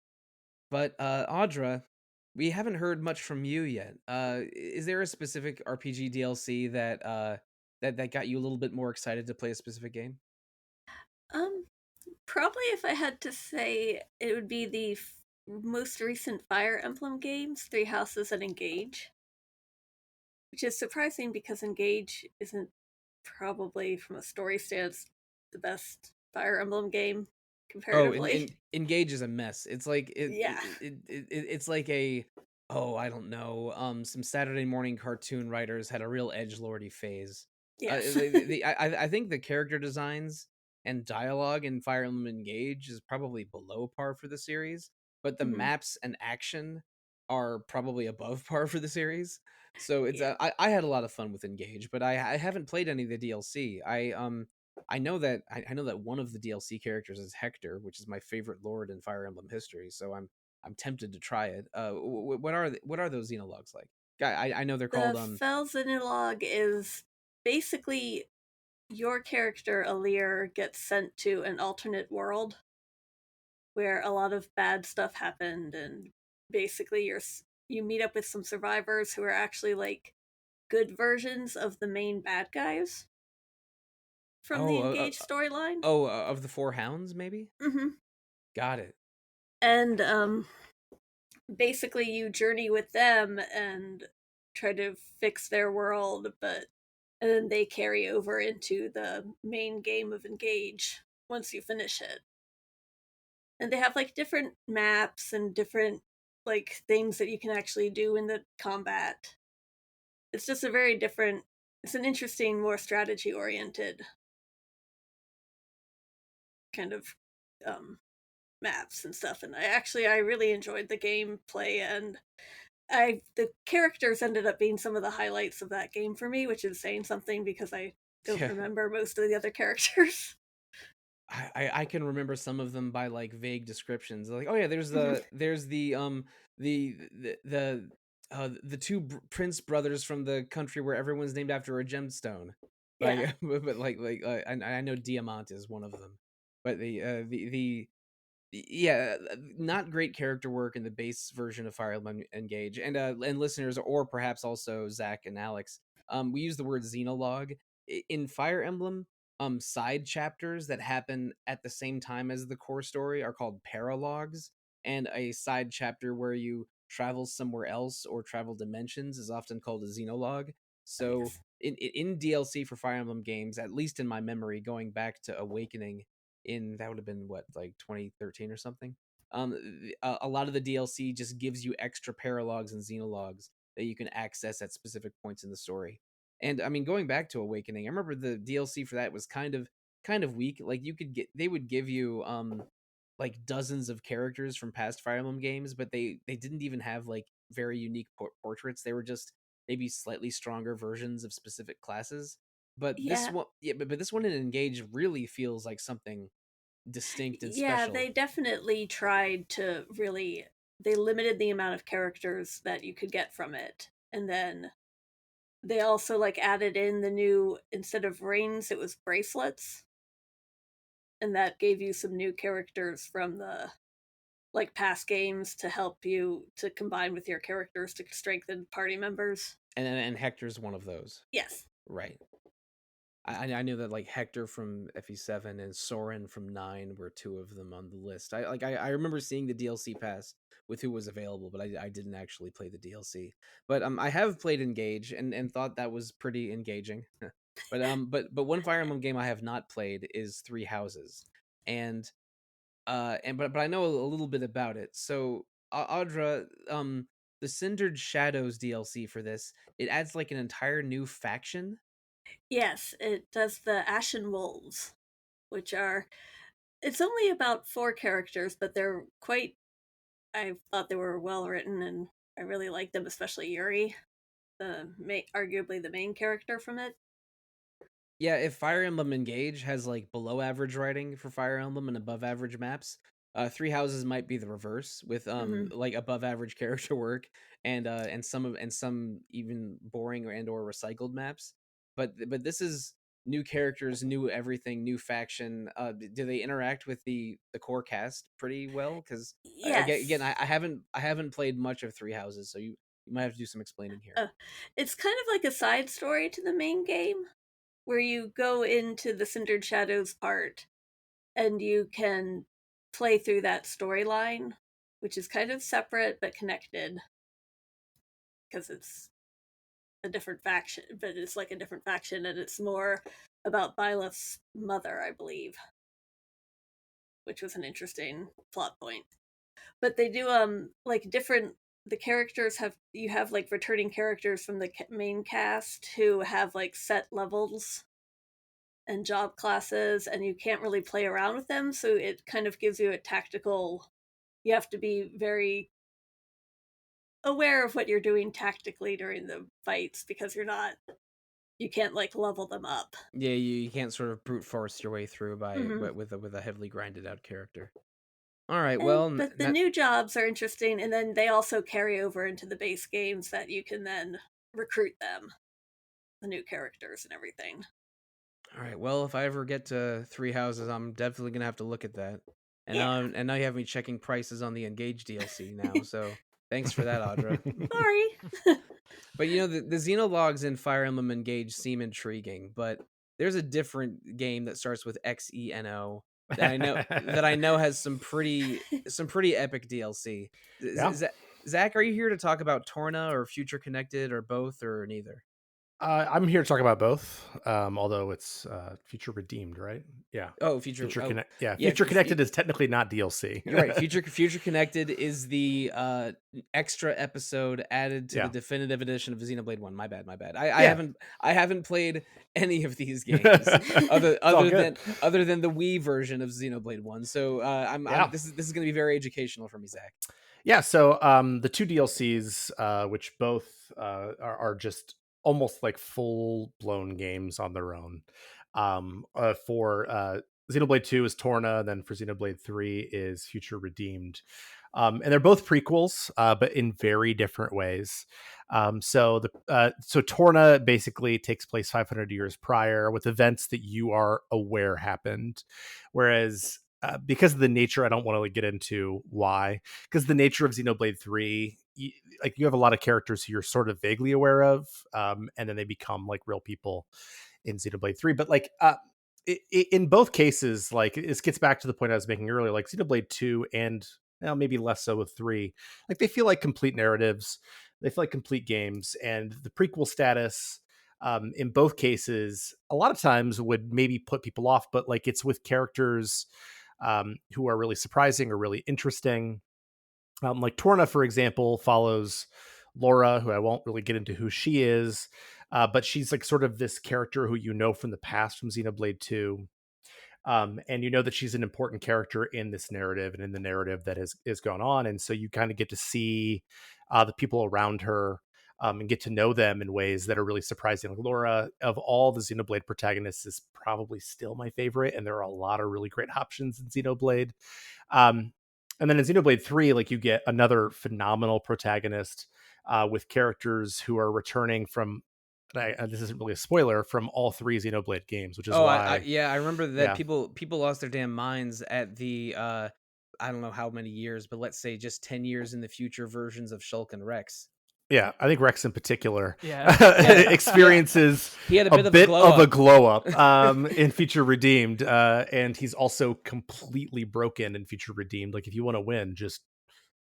But Audra, we haven't heard much from you yet. Is there a specific RPG DLC that got you a little bit more excited to play a specific game? Um, Probably if I had to say, it would be the most recent Fire Emblem games, Three Houses and Engage. Which is surprising because Engage isn't probably, from a story stance, the best Fire Emblem game Oh, comparatively. Engage is a mess. It's like Yeah. it's like a, oh, I don't know, some Saturday morning cartoon writers had a real edgelordy phase. Yes. I think the character designs and dialogue in Fire Emblem Engage is probably below par for the series, but the Mhm. maps and action are probably above par for the series. So it's Yeah. I had a lot of fun with Engage, but I haven't played any of the DLC. I know that I know that one of the DLC characters is Hector, which is my favorite lord in Fire Emblem history. So I'm tempted to try it. What are those xenologues like? I know they're called The Felsenilog is basically your character, Alir, gets sent to an alternate world where a lot of bad stuff happened, and basically you meet up with some survivors who are actually like good versions of the main bad guys from the oh Engage storyline. of the Four Hounds maybe. Hmm. Got it. And basically you journey with them and try to fix their world, but and then they carry over into the main game of Engage once you finish it. And they have like different maps and different like things that you can actually do in the combat. It's just a very different, it's an interesting, more strategy oriented kind of um maps and stuff. And I really enjoyed the gameplay, and the characters ended up being some of the highlights of that game for me, which is saying something because I don't Yeah, remember most of the other characters. I can remember some of them by like vague descriptions. Like, oh yeah, Mhm. there's the two prince brothers from the country where everyone's named after a gemstone. Yeah. Like, but I know Diamant is one of them. But the yeah, not great character work in the base version of Fire Emblem Engage. And listeners, or perhaps also Zach and Alex, we use the word xenologue in Fire Emblem. Side chapters that happen at the same time as the core story are called paralogs, and a side chapter where you travel somewhere else or travel dimensions is often called a xenologue. So Yes. in DLC for Fire Emblem games, at least in my memory, going back to Awakening, in that would have been what, like 2013 or something. A lot of the DLC just gives you extra paralogs and xenologues that you can access at specific points in the story. And I mean, going back to Awakening, I remember the DLC for that was kind of weak. Like they would give you like dozens of characters from past Fire Emblem games, but they didn't even have like very unique portraits. They were just maybe slightly stronger versions of specific classes. But this Yeah. one, yeah, but this one in Engage really feels like something distinct and Yeah, special. they definitely tried to really, they limited the amount of characters that you could get from it. And then they also like added in the new, instead of rings, it was bracelets. and that gave you some new characters from the like past games to help you to combine with your characters to strengthen party members. And Hector's one of those. Yes. Right. I knew that like Hector from FE7 and Soren from 9 were two of them on the list. I remember seeing the DLC pass with who was available, but I didn't actually play the DLC. But I have played Engage and thought that was pretty engaging. but one Fire Emblem game I have not played is Three Houses. And but I know a little bit about it. So Audra, the Cindered Shadows DLC for this, it adds like an entire new faction. Yes, it does the Ashen Wolves, which are it's only about 4 characters, but they're quite I thought they were well written and I really liked them, especially Yuri, arguably the main character from it. Yeah, if Fire Emblem Engage has like below average writing for Fire Emblem and above average maps, Three Houses might be the reverse with like above average character work and some even boring or recycled maps. But this is new characters, new everything, new faction. Do they interact with the core cast pretty well? Because Yes. I haven't played much of Three Houses, so you might have to do some explaining here. It's kind of like a side story to the main game, where you go into the Cindered Shadows part and you can play through that storyline, which is kind of separate but connected because it's a different faction, but it's like a different faction and it's more about Byleth's mother, I believe, which was an interesting plot point. But they do like different the characters have you have like returning characters from the main cast who have like set levels and job classes, and you can't really play around with them, so it kind of gives you a tactical you have to be very aware of what you're doing tactically during the fights because you can't like level them up. Yeah, you can't sort of brute force your way through but with a heavily grinded out character. All right, well, But the new jobs are interesting, and then they also carry over into the base games that you can then recruit them, the new characters and everything. all right. Well, if I ever get to Three Houses, I'm definitely gonna have to look at that. And Yeah. now you have me checking prices on the Engage DLC now. So thanks for that, Audra. Sorry. But you know the Xenologs in Fire Emblem Engage seem intriguing, but there's a different game that starts with XENO that I know has some pretty epic DLC. Yeah. Zach, are you here to talk about Torna or Future Connected or both or neither? I'm here to talk about both, although it's Future Redeemed, right? Yeah. Oh, Future Connected is technically not DLC. You're right. Future Connected is the extra episode added to the definitive edition of Xenoblade 1. My bad. I haven't played any of these games other than the Wii version of Xenoblade 1. So this is going to be very educational for me, Zach. Yeah, so the 2 DLCs, which both are just almost like full-blown games on their own. For Xenoblade 2 is Torna, then for Xenoblade 3 is Future Redeemed. And they're both prequels, but in very different ways. So Torna basically takes place 500 years prior with events that you are aware happened, whereas because of the nature, I don't want to get into why, because the nature of Xenoblade 3, you have a lot of characters who you're sort of vaguely aware of, and then they become like real people in Xenoblade 3. But in both cases, like this gets back to the point I was making earlier, like Xenoblade 2 and maybe less so with 3, like they feel like complete narratives, they feel like complete games, and the prequel status in both cases a lot of times would maybe put people off, but like it's with characters who are really surprising or really interesting. Like Torna, for example, follows Laura, who I won't really get into who she is, but she's like sort of this character who you know from the past from Xenoblade 2. And you know that she's an important character in this narrative and in the narrative that has gone on. And so you kind of get to see the people around her and get to know them in ways that are really surprising. Like Laura, of all the Xenoblade protagonists, is probably still my favorite. And there are a lot of really great options in Xenoblade. And then in Xenoblade 3, like you get another phenomenal protagonist with characters who are returning from this isn't really a spoiler, from all 3 Xenoblade games, which is Oh, I why, yeah, I remember that yeah. people lost their damn minds at the I don't know how many years, but let's say just 10 years in the future versions of Shulk and Rex. Yeah, I think Rex in particular Yeah. Yeah. experiences He had a a bit of a bit glow of a up. glow up in Future Redeemed, and he's also completely broken in Future Redeemed. Like, if you want to win, just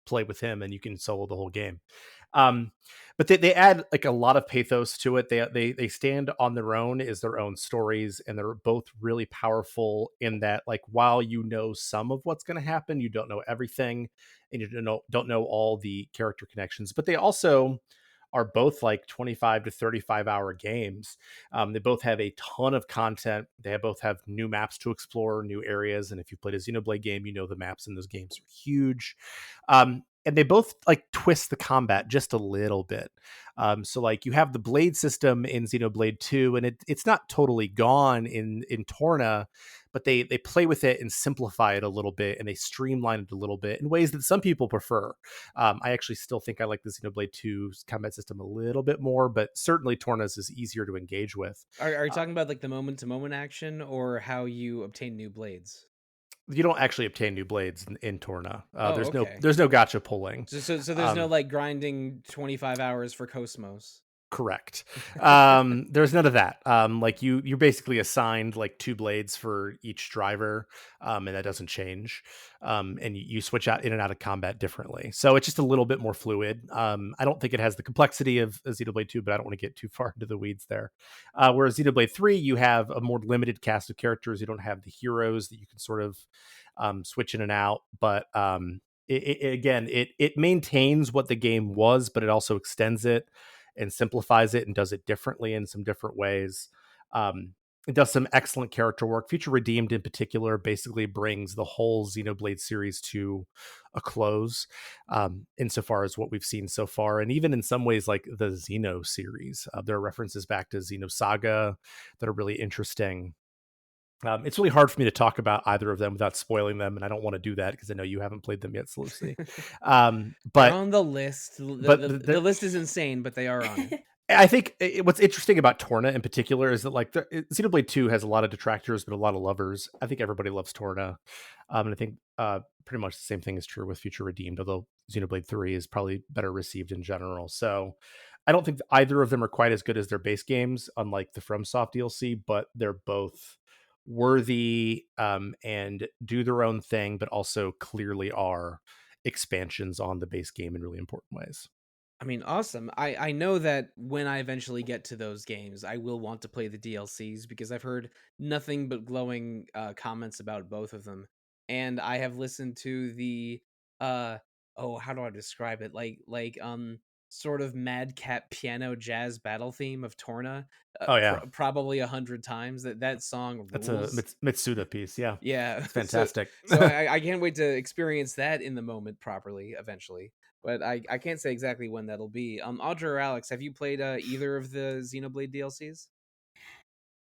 play with him and you can solo the whole game. Um, but they add like a lot of pathos to it. They stand on their own as their own stories, and they're both really powerful in that, like, while you know some of what's going to happen, you don't know everything, and you don't know all the character connections. But they also are both like 25 to 35 hour games. They both have a ton of content. They both have new maps to explore, new areas. And if you played a Xenoblade game, you know the maps in those games are huge. And they both like twist the combat just a little bit. So like you have the blade system in Xenoblade 2, and it's not totally gone in Torna, but they play with it and simplify it a little bit, and they streamline it a little bit in ways that some people prefer. I actually still think I like the Xenoblade 2's combat system a little bit more, but certainly Torna's is easier to engage with. Are you talking about like the moment to moment action or how you obtain new blades? You don't actually obtain new blades in Torna. Oh, There's no okay. there's no gotcha pulling. So there's no Um, like grinding 25 hours for Cosmos. Correct. There's none of that. Like you're basically assigned like 2 blades for each driver, and that doesn't change. And you switch out in and out of combat differently, so it's just a little bit more fluid. I don't think it has the complexity of Xenoblade 2, but I don't want to get too far into the weeds there. Whereas Xenoblade 3, you have a more limited cast of characters. You don't have the heroes that you can sort of switch in and out, but it maintains what the game was, but it also extends it and simplifies it and does it differently in some different ways. It does some excellent character work. Future Redeemed in particular basically brings the whole Xenoblade series to a close, insofar as what we've seen so far. And even in some ways, like the Xeno series, there are references back to Xenosaga that are really interesting. It's really hard for me to talk about either of them without spoiling them, and I don't want to do that because I know you haven't played them yet, Sollosi. They're But on the list. but The list is insane, but they are on it. I think what's interesting about Torna in particular is that like Xenoblade 2 has a lot of detractors, but a lot of lovers. I think everybody loves Torna. And I think pretty much the same thing is true with Future Redeemed, although Xenoblade 3 is probably better received in general. So I don't think either of them are quite as good as their base games, unlike the FromSoft DLC, but they're both worthy, and do their own thing, but also clearly are expansions on the base game in really important ways. I mean, awesome. I know that when I eventually get to those games, I will want to play the DLCs because I've heard nothing but glowing comments about both of them, and I have listened to the oh, how do I describe it? Sort of madcap piano jazz battle theme of Torna, Oh yeah, probably 100 times. That song that's a rules. Mitsuda piece. Yeah, Yeah, it's fantastic. so I can't wait to experience that in the moment properly eventually. But I can't say exactly when that'll be. Audra or Alex, have you played either of the Xenoblade DLCs?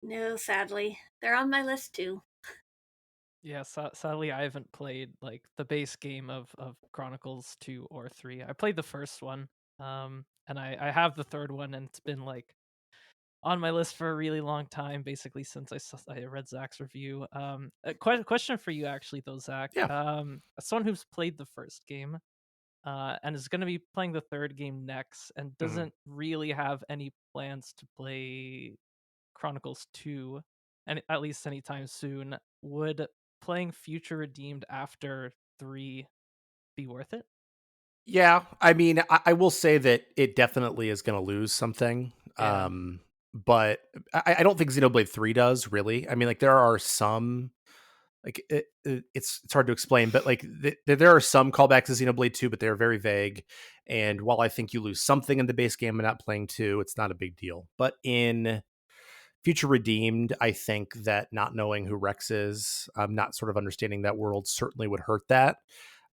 No, sadly. They're on my list too. Yeah, sadly, I haven't played like the base game of Chronicles 2 or 3. I played the first one, and I have the third one, and it's been like on my list for a really long time, basically since I read Zach's review. A question for you actually though, Zach. Yeah. As someone who's played the first game, and is going to be playing the third game next, and doesn't really have any plans to play Chronicles 2, and at least anytime soon, would playing Future Redeemed after 3 be worth it? Yeah, I mean, I will say that it definitely is going to lose something. Yeah. But I don't think Xenoblade 3 does really. I mean, like there are some like it's hard to explain, but like there are some callbacks to Xenoblade 2, but they're very vague. And while I think you lose something in the base game and not playing 2, it's not a big deal. But in Future Redeemed, I think that not knowing who Rex is, not sort of understanding that world certainly would hurt that.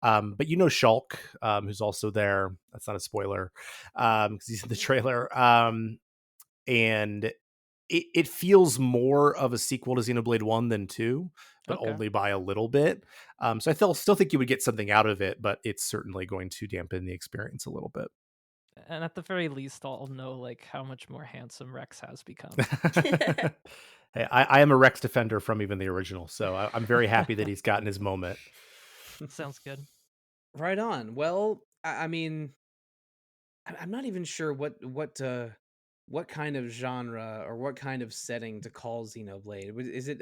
But you know Shulk, who's also there. That's not a spoiler, because he's in the trailer. And it feels more of a sequel to Xenoblade 1 than 2, but Okay. only by a little bit. So I still think you would get something out of it, but it's certainly going to dampen the experience a little bit. And at the very least, I'll know like how much more handsome Rex has become. Hey, I am a Rex defender from even the original, so I'm very happy that he's gotten his moment. Sounds good. Right on. Well, I mean, I'm not even sure what kind of genre or what kind of setting to call Xenoblade. Is it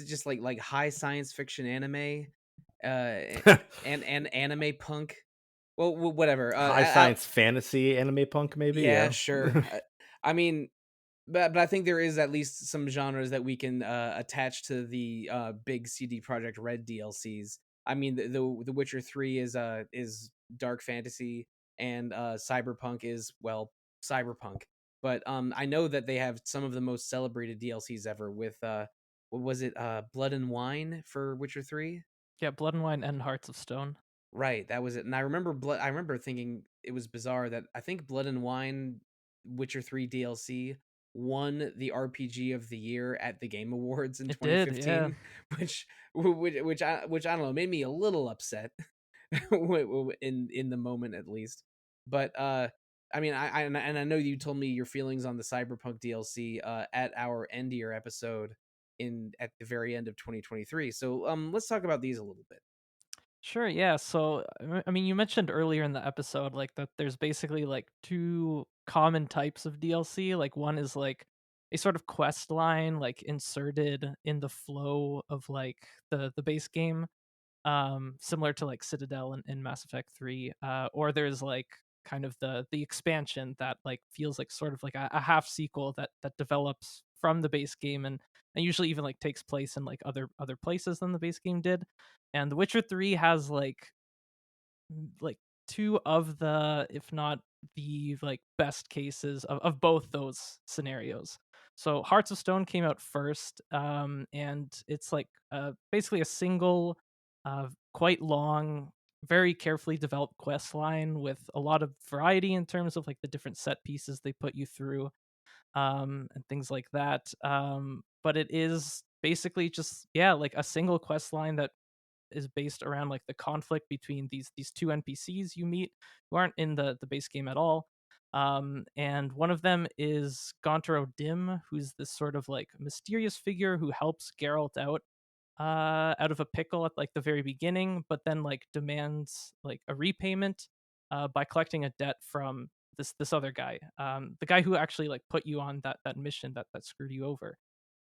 just like high science fiction anime, and anime punk? Well, whatever. High science fantasy anime punk, maybe. Yeah, Yeah. sure. I mean, but I think there is at least some genres that we can attach to the big CD Projekt Red DLCs. I mean, the Witcher 3 is dark fantasy, and Cyberpunk is, well, cyberpunk. But I know that they have some of the most celebrated DLCs ever with what was it, Blood and Wine for Witcher 3? Yeah, Blood and Wine and Hearts of Stone. Right, that was it. And I remember thinking it was bizarre that I think Blood and Wine Witcher 3 DLC won the RPG of the year at the Game Awards in It did, yeah. 2015, which I don't know, made me a little upset in the moment at least. But I mean, I know you told me your feelings on the Cyberpunk DLC at our end year episode in at the very end of 2023. So let's talk about these a little bit. Sure, yeah. So, I mean, you mentioned earlier in the episode, like, that there's basically like two common types of DLC. Like, one is like a sort of quest line, like inserted in the flow of like the base game, similar to like Citadel and Mass Effect 3. Or there's like kind of the expansion that like feels like sort of like a half sequel that develops from the base game and usually even like takes place in like other places than the base game did. And The Witcher 3 has like two of the, if not the like best cases of both those scenarios. So Hearts of Stone came out first, and it's like basically a single, quite long, very carefully developed quest line with a lot of variety in terms of like the different set pieces they put you through, and things like that. But it is basically just, yeah, like a single quest line that is based around like the conflict between these two NPCs you meet who aren't in the base game at all. And one of them is Gontaro Dim, who's this sort of like mysterious figure who helps Geralt out of a pickle at like the very beginning, but then like demands like a repayment by collecting a debt from this other guy, the guy who actually like put you on that mission that screwed you over.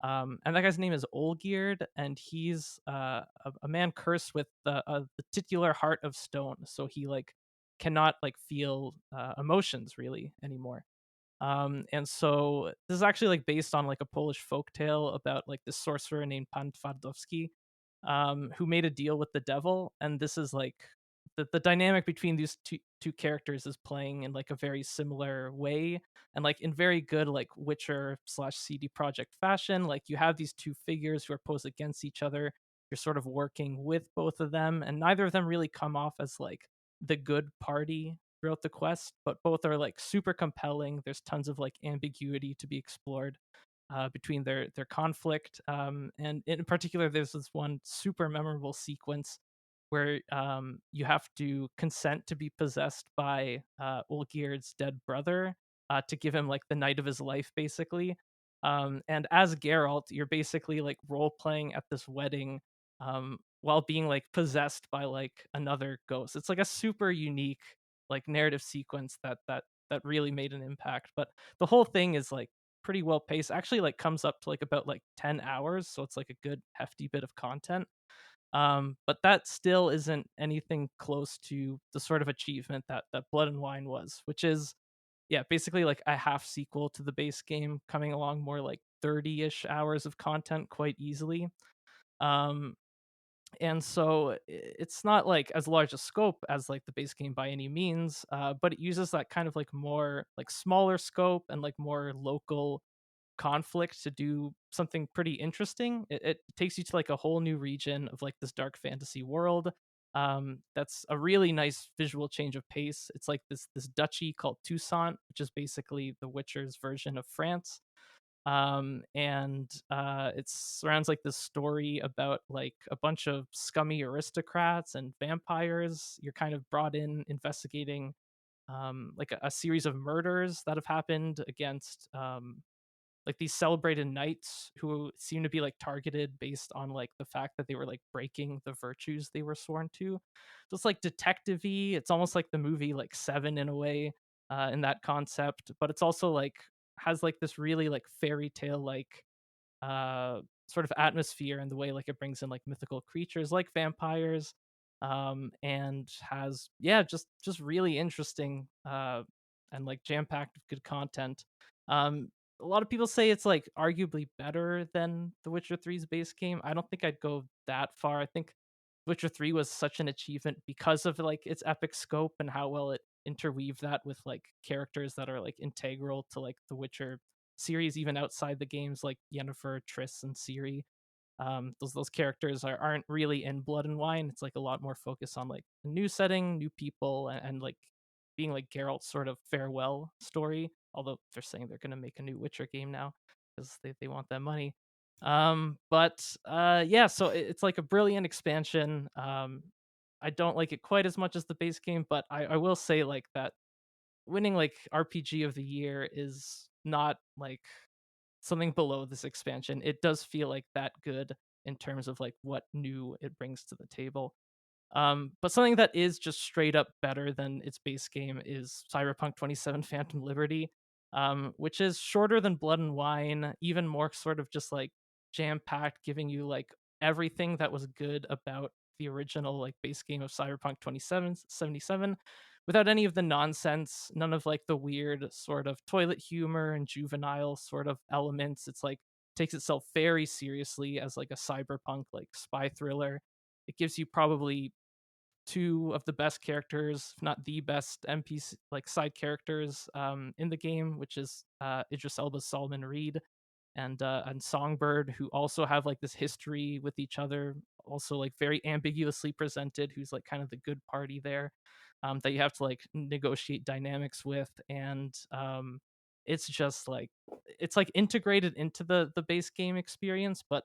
And that guy's name is Olgierd, and he's a man cursed with the titular heart of stone, so he like cannot like feel emotions really anymore. And so this is actually like based on like a Polish folk tale about like this sorcerer named Pan Twardowski, who made a deal with the devil. And this is like the dynamic between these two characters is playing in like a very similar way, and like in very good like Witcher slash CD Project fashion. Like you have these two figures who are posed against each other. You're sort of working with both of them, and neither of them really come off as like the good party throughout the quest, but both are like super compelling. There's tons of like ambiguity to be explored between their conflict, and in particular, there's this one super memorable sequence where you have to consent to be possessed by Olgierd's dead brother to give him like the night of his life, basically. And as Geralt, you're basically like role playing at this wedding, while being like possessed by like another ghost. It's like a super unique like narrative sequence that really made an impact. But the whole thing is like pretty well paced. Actually, like comes up to like about like 10 hours, so it's like a good hefty bit of content. But that still isn't anything close to the sort of achievement that Blood and Wine was, which is, yeah, basically like a half sequel to the base game, coming along more like 30-ish hours of content quite easily. Um, and so it's not like as large a scope as like the base game by any means, but it uses that kind of like more like smaller scope and like more local conflict to do something pretty interesting. It takes you to like a whole new region of like this dark fantasy world. That's a really nice visual change of pace. It's like this duchy called Toussaint, which is basically The Witcher's version of France. And it surrounds like this story about like a bunch of scummy aristocrats and vampires. You're kind of brought in investigating like a series of murders that have happened against like these celebrated knights who seem to be like targeted based on like the fact that they were like breaking the virtues they were sworn to. So it's like detective-y. It's almost like the movie like Seven in a way, in that concept, but it's also like has like this really like fairy tale like sort of atmosphere and the way like it brings in like mythical creatures like vampires, and has just really interesting and like jam-packed with good content. um a lot of people say it's like arguably better than The Witcher Three's base game. I don't think I'd go that far. I think Witcher 3 was such an achievement because of like its epic scope and how well it interweaved that with like characters that are like integral to like the Witcher series, even outside the games, like Yennefer, Triss, and Ciri. Those characters aren't really in Blood and Wine. It's like a lot more focus on like a new setting, new people, and like being like Geralt's sort of farewell story. Although they're saying they're gonna make a new Witcher game now because they want that money. Yeah, so it's like a brilliant expansion. I don't like it quite as much as the base game, but I will say like that winning like RPG of the year is not like something below this expansion. It does feel like that good in terms of like what new it brings to the table. But something that is just straight up better than its base game is Cyberpunk 27 Phantom Liberty, which is shorter than Blood and Wine, even more sort of just like jam packed, giving you like everything that was good about the original like base game of Cyberpunk 2077 without any of the nonsense, none of like the weird sort of toilet humor and juvenile sort of elements. It's like takes itself very seriously as like a cyberpunk like spy thriller. It gives you probably two of the best characters, if not the best NPC like side characters in the game, which is Idris Elba's Solomon Reed and Songbird, who also have like this history with each other, also like very ambiguously presented, who's like kind of the good party there, that you have to like negotiate dynamics with, and it's just like it's like integrated into the base game experience, but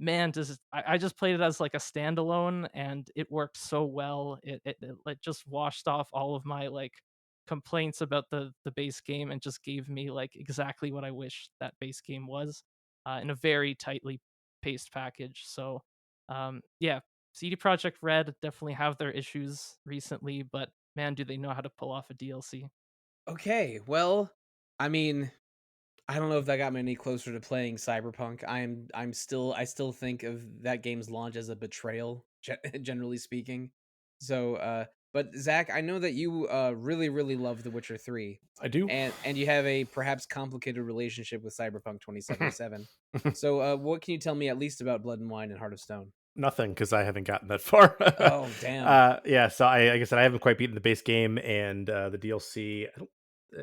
man, I just played it as like a standalone, and it worked so well. It like just washed off all of my like complaints about the base game and just gave me like exactly what I wish that base game was, in a very tightly paced package. So yeah, CD Projekt Red definitely have their issues recently, but man, do they know how to pull off a DLC. Okay, well, I mean, I don't know if that got me any closer to playing Cyberpunk. I still think of that game's launch as a betrayal, generally speaking. So, but Zach, I know that you really love The Witcher 3, I do. and you have a perhaps complicated relationship with Cyberpunk 2077. So, what can you tell me at least about Blood and Wine and Heart of Stone? Nothing, because I haven't gotten that far. Oh, damn. Yeah, so like I said, I haven't quite beaten the base game, and the DLC.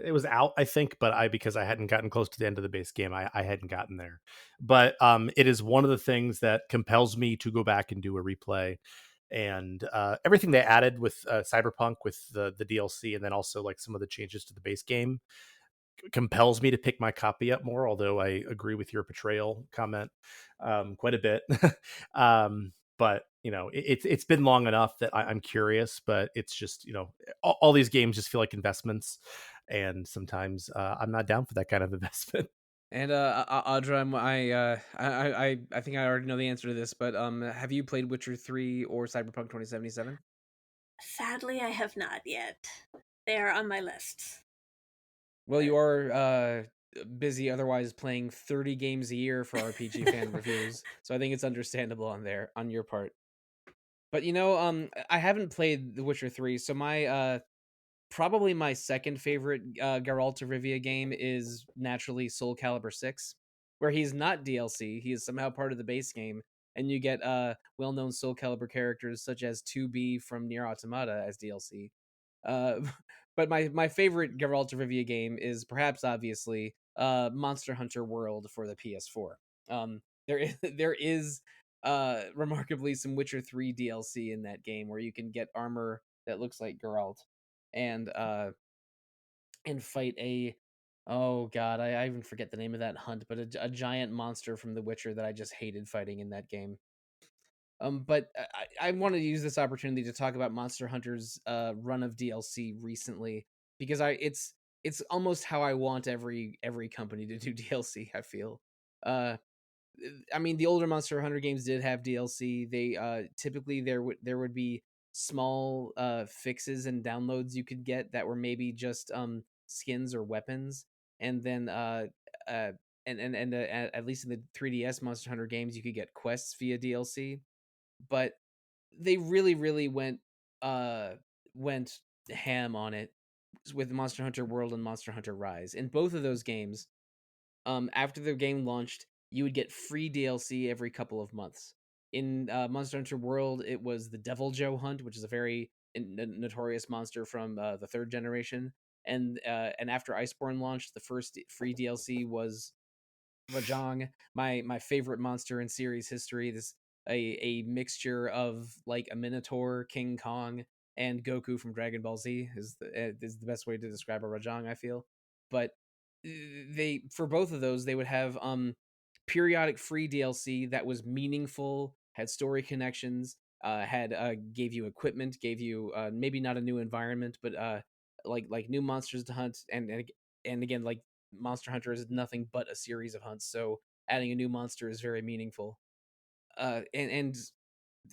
It was out, I think, but because I hadn't gotten close to the end of the base game, I hadn't gotten there. But it is one of the things that compels me to go back and do a replay. And everything they added with Cyberpunk, with the DLC, and then also like some of the changes to the base game, compels me to pick my copy up more, although I agree with your portrayal comment quite a bit. But it's been long enough that I'm curious, but it's just, all these games just feel like investments, and sometimes I'm not down for that kind of investment. And Audra, I think I already know the answer to this, but have you played Witcher 3 or Cyberpunk 2077? Sadly, I have not yet. They are on my list. Well, you are busy otherwise playing 30 games a year for RPG fan reviews, so I think it's understandable on your part. But I haven't played The Witcher 3, so my probably my second favorite Geralt of Rivia game is naturally Soul Calibur 6, where he's not DLC, he is somehow part of the base game, and you get well-known Soul Calibur characters such as 2B from Nier Automata as DLC. Uh, but my favorite Geralt of Rivia game is perhaps obviously Monster Hunter World for the PS4. There is remarkably some Witcher 3 DLC in that game where you can get armor that looks like Geralt and fight a oh god, I even forget the name of that hunt, but a giant monster from The Witcher that I just hated fighting in that game. But I want to use this opportunity to talk about Monster Hunter's run of DLC recently. because it's almost how I want every company to do DLC. I feel. Uh, I mean, the older Monster Hunter games did have DLC. They typically there would be small fixes and downloads you could get that were maybe just skins or weapons, and then uh at least in the 3DS Monster Hunter games you could get quests via DLC. But they really uh went ham on it with Monster Hunter World and Monster Hunter Rise. In both of those games, after the game launched, you would get free DLC every couple of months. In Monster Hunter World, it was the Devil Joe hunt, which is a very notorious monster from the third generation. And after Iceborne launched, the first free DLC was Rajang, my favorite monster in series history. This a mixture of like a Minotaur, King Kong, and Goku from Dragon Ball Z is the best way to describe a Rajang, I feel. But they for both of those they would have periodic free DLC that was meaningful, had story connections, had gave you equipment, gave you maybe not a new environment, but like new monsters to hunt, and again, like Monster Hunter is nothing but a series of hunts, so adding a new monster is very meaningful. Uh, and and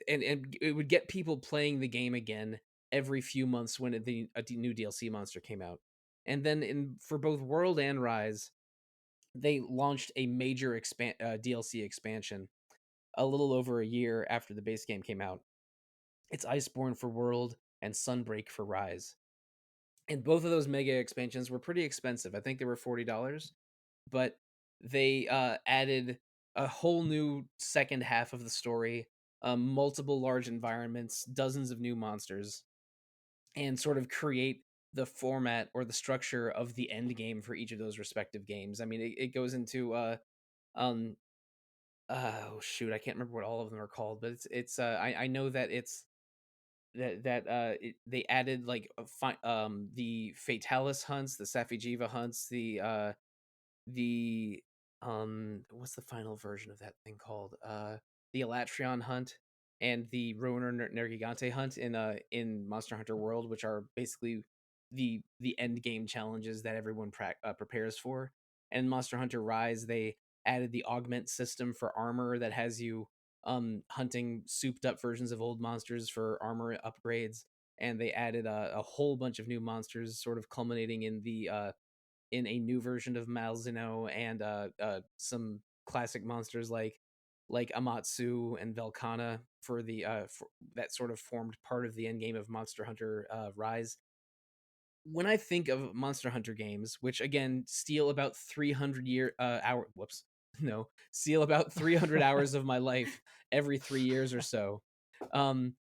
and it would get people playing the game again every few months when a new DLC monster came out. And then for both World and Rise, they launched a major DLC expansion a little over a year after the base game came out. It's Iceborne for World and Sunbreak for Rise. And both of those mega expansions were pretty expensive. I think they were $40, but they added a whole new second half of the story, multiple large environments, dozens of new monsters, and sort of create the format or the structure of the end game for each of those respective games. I mean, it goes into um oh shoot, I can't remember what all of them are called, but I know that it's they added like the Fatalis hunts, the Safi'jiiva hunts, the what's the final version of that thing called? The Elatrion hunt and the Ruiner Nergigante hunt in Monster Hunter World, which are basically the end game challenges that everyone prepares for. And Monster Hunter Rise, they added the augment system for armor that has you hunting souped up versions of old monsters for armor upgrades, and they added a whole bunch of new monsters, sort of culminating in a new version of Malzeno and some classic monsters like Amatsu and Velkhana for that sort of formed part of the end game of Monster Hunter Rise. When I think of Monster Hunter games, which again steal about 300 hours of my life every 3 years or so, um,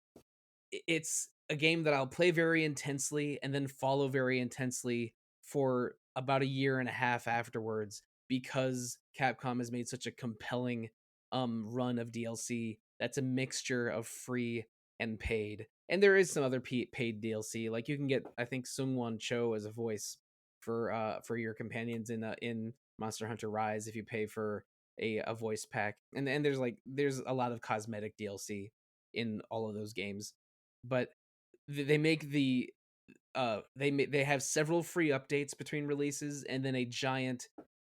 it's a game that I'll play very intensely and then follow very intensely for about a year and a half afterwards, because Capcom has made such a compelling run of DLC that's a mixture of free and paid. And there is some other paid DLC, like you can get, I think, Sungwon Cho as a voice for your companions in Monster Hunter Rise if you pay for a voice pack. And there's a lot of cosmetic DLC in all of those games. But they make they have several free updates between releases, and then a giant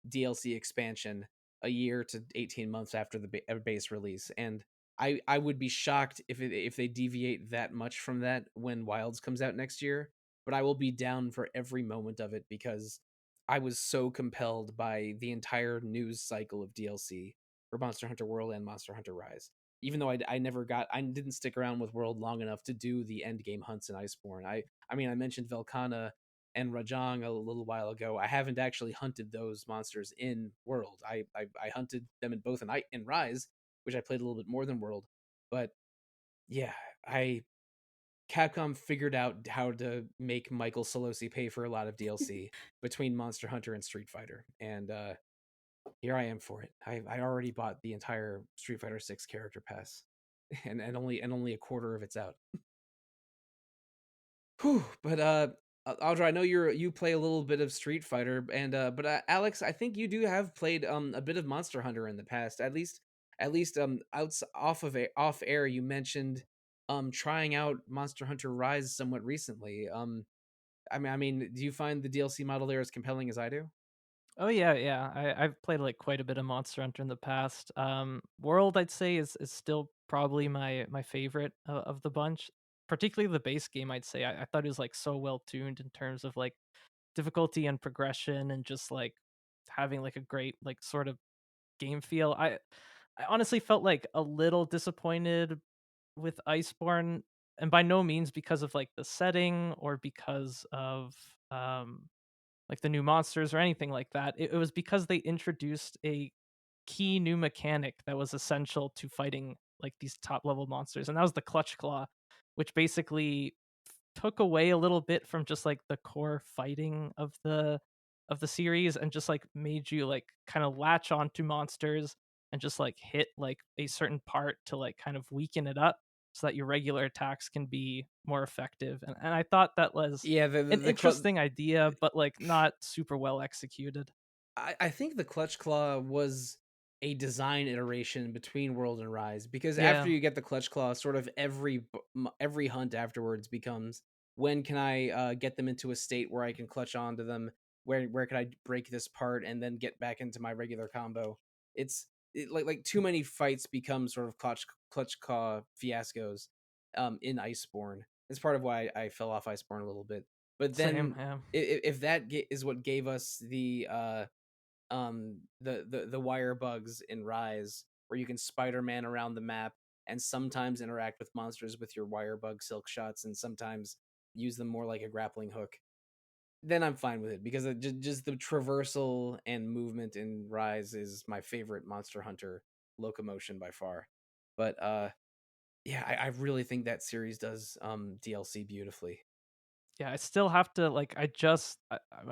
DLC expansion a year to 18 months after the base release. And I would be shocked if they deviate that much from that when Wilds comes out next year, but I will be down for every moment of it because I was so compelled by the entire news cycle of DLC for Monster Hunter World and Monster Hunter Rise. Even though I didn't stick around with World long enough to do the end game hunts in Iceborne. I mean, I mentioned Velkhana and Rajang a little while ago. I haven't actually hunted those monsters in World. I hunted them in both in Rise, which I played a little bit more than World. But yeah, I Capcom figured out how to make Michael Sollosi pay for a lot of DLC between Monster Hunter and Street Fighter, and here I am for it. I already bought the entire Street Fighter 6 character pass, and only a quarter of it's out. Whew, but Audra, I know you play a little bit of Street Fighter, and but Aleks, I think you do have played a bit of Monster Hunter in the past. At least off air, you mentioned trying out Monster Hunter Rise somewhat recently. I mean, do you find the DLC model there as compelling as I do? Oh yeah. I've played like quite a bit of Monster Hunter in the past. World I'd say is still probably my favorite of the bunch. Particularly the base game, I'd say. I thought it was like so well tuned in terms of like difficulty and progression and just like having like a great like sort of game feel. I honestly felt like a little disappointed with Iceborne, and by no means because of like the setting or because of like the new monsters or anything like that. It was because they introduced a key new mechanic that was essential to fighting like these top level monsters, and that was the clutch claw, which basically took away a little bit from just like the core fighting of the series and just like made you like kind of latch onto monsters and just like hit like a certain part to like kind of weaken it up so that your regular attacks can be more effective. And I thought that was Yeah, an interesting idea, but like not super well executed. I think the Clutch Claw was a design iteration between World and Rise, because after Yeah. you get the Clutch Claw, sort of every hunt afterwards becomes, when can I get them into a state where I can clutch onto them? Where can I break this part and then get back into my regular combo? Like too many fights become sort of Clutch Claw fiascos in Iceborne. It's part of why I fell off Iceborne a little bit. But Same. then Yeah. if that is what gave us the wire bugs in Rise, where you can Spider-Man around the map and sometimes interact with monsters with your wire bug silk shots and sometimes use them more like a grappling hook, then I'm fine with it, because just the traversal and movement in Rise is my favorite Monster Hunter locomotion by far. But yeah, I really think that series does DLC beautifully. Yeah, I still have to like I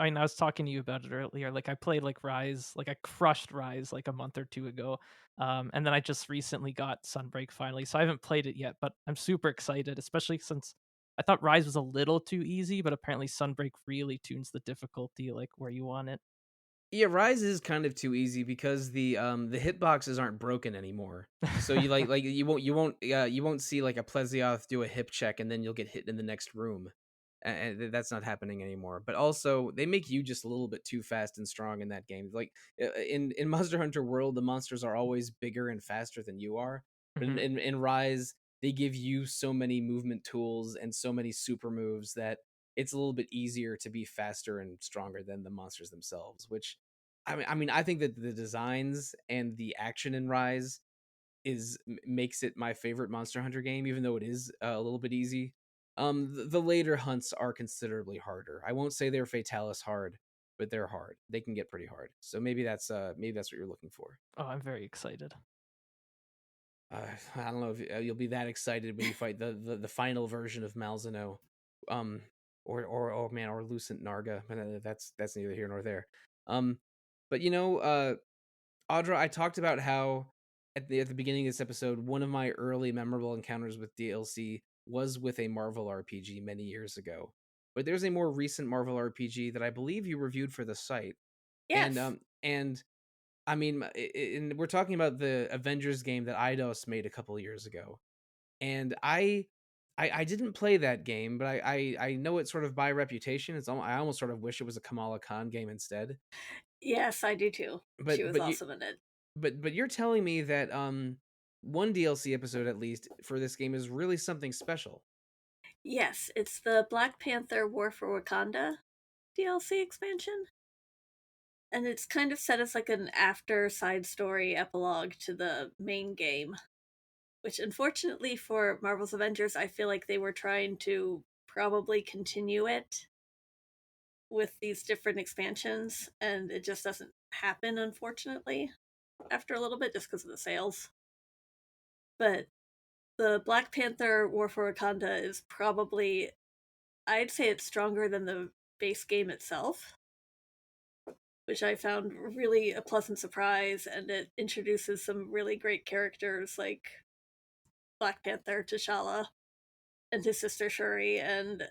mean I was talking to you about it earlier. Like I played like Rise, like I crushed Rise like a month or two ago. And then I just recently got Sunbreak finally. So I haven't played it yet, but I'm super excited, especially since I thought Rise was a little too easy, but apparently Sunbreak really tunes the difficulty like where you want it. Yeah, Rise is kind of too easy because the hitboxes aren't broken anymore. So you like you won't see like a Plesioth do a hip check and then you'll get hit in the next room. And that's not happening anymore. But also they make you just a little bit too fast and strong in that game. Like in Monster Hunter World, the monsters are always bigger and faster than you are. But Mhm. in Rise, they give you so many movement tools and so many super moves that it's a little bit easier to be faster and stronger than the monsters themselves. Which, I mean, I think that the designs and the action in Rise makes it my favorite Monster Hunter game, even though it is a little bit easy. The later hunts are considerably harder. I won't say they're Fatalis hard, but they're hard. They can get pretty hard. So maybe that's what you're looking for. Oh, I'm very excited. I don't know if you'll be that excited when you fight the final version of Malzeno, um, or oh man, or Lucent Narga. But that's neither here nor there. Um, but Audra, I talked about how at the beginning of this episode, one of my early memorable encounters with DLC was with a Marvel RPG many years ago. But there's a more recent Marvel RPG that I believe you reviewed for the site, and Yes. I mean, and we're talking about the Avengers game that Eidos made a couple years ago, and I didn't play that game, but I know it sort of by reputation. I almost sort of wish it was a Kamala Khan game instead. Yes, I do too. She But was but you awesome in it. but you're telling me that one DLC episode at least for this game is really something special. Yes, it's the Black Panther War for Wakanda DLC expansion. And it's kind of set as like an after side story epilogue to the main game, which unfortunately for Marvel's Avengers, I feel like they were trying to probably continue it with these different expansions, and it just doesn't happen, unfortunately, after a little bit just because of the sales. But the Black Panther War for Wakanda is probably, I'd say it's stronger than the base game itself, which I found really a pleasant surprise, and it introduces some really great characters like Black Panther, T'Challa, and his sister Shuri, and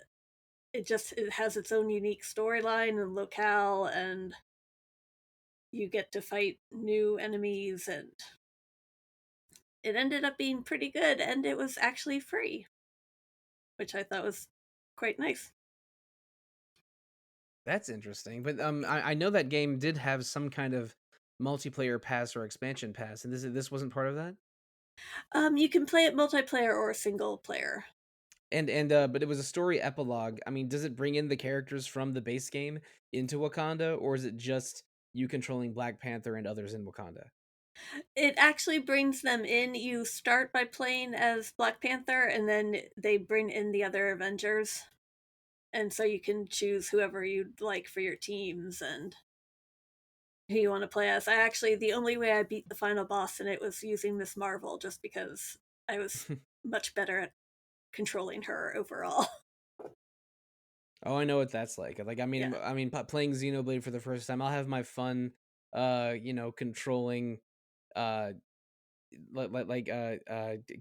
it has its own unique storyline and locale, and you get to fight new enemies, and it ended up being pretty good, and it was actually free, which I thought was quite nice. That's interesting. But I know that game did have some kind of multiplayer pass or expansion pass, and this wasn't part of that. You can play it multiplayer or single player. And but it was a story epilogue. I mean, does it bring in the characters from the base game into Wakanda, or is it just you controlling Black Panther and others in Wakanda? It actually brings them in. You start by playing as Black Panther, and then they bring in the other Avengers. And so you can choose whoever you'd like for your teams and who you want to play as. The only way I beat the final boss in it was using Miss Marvel, just because I was much better at controlling her overall. Oh, I know what that's like. Like, Yeah. playing Xenoblade for the first time, I'll have my fun, controlling, uh,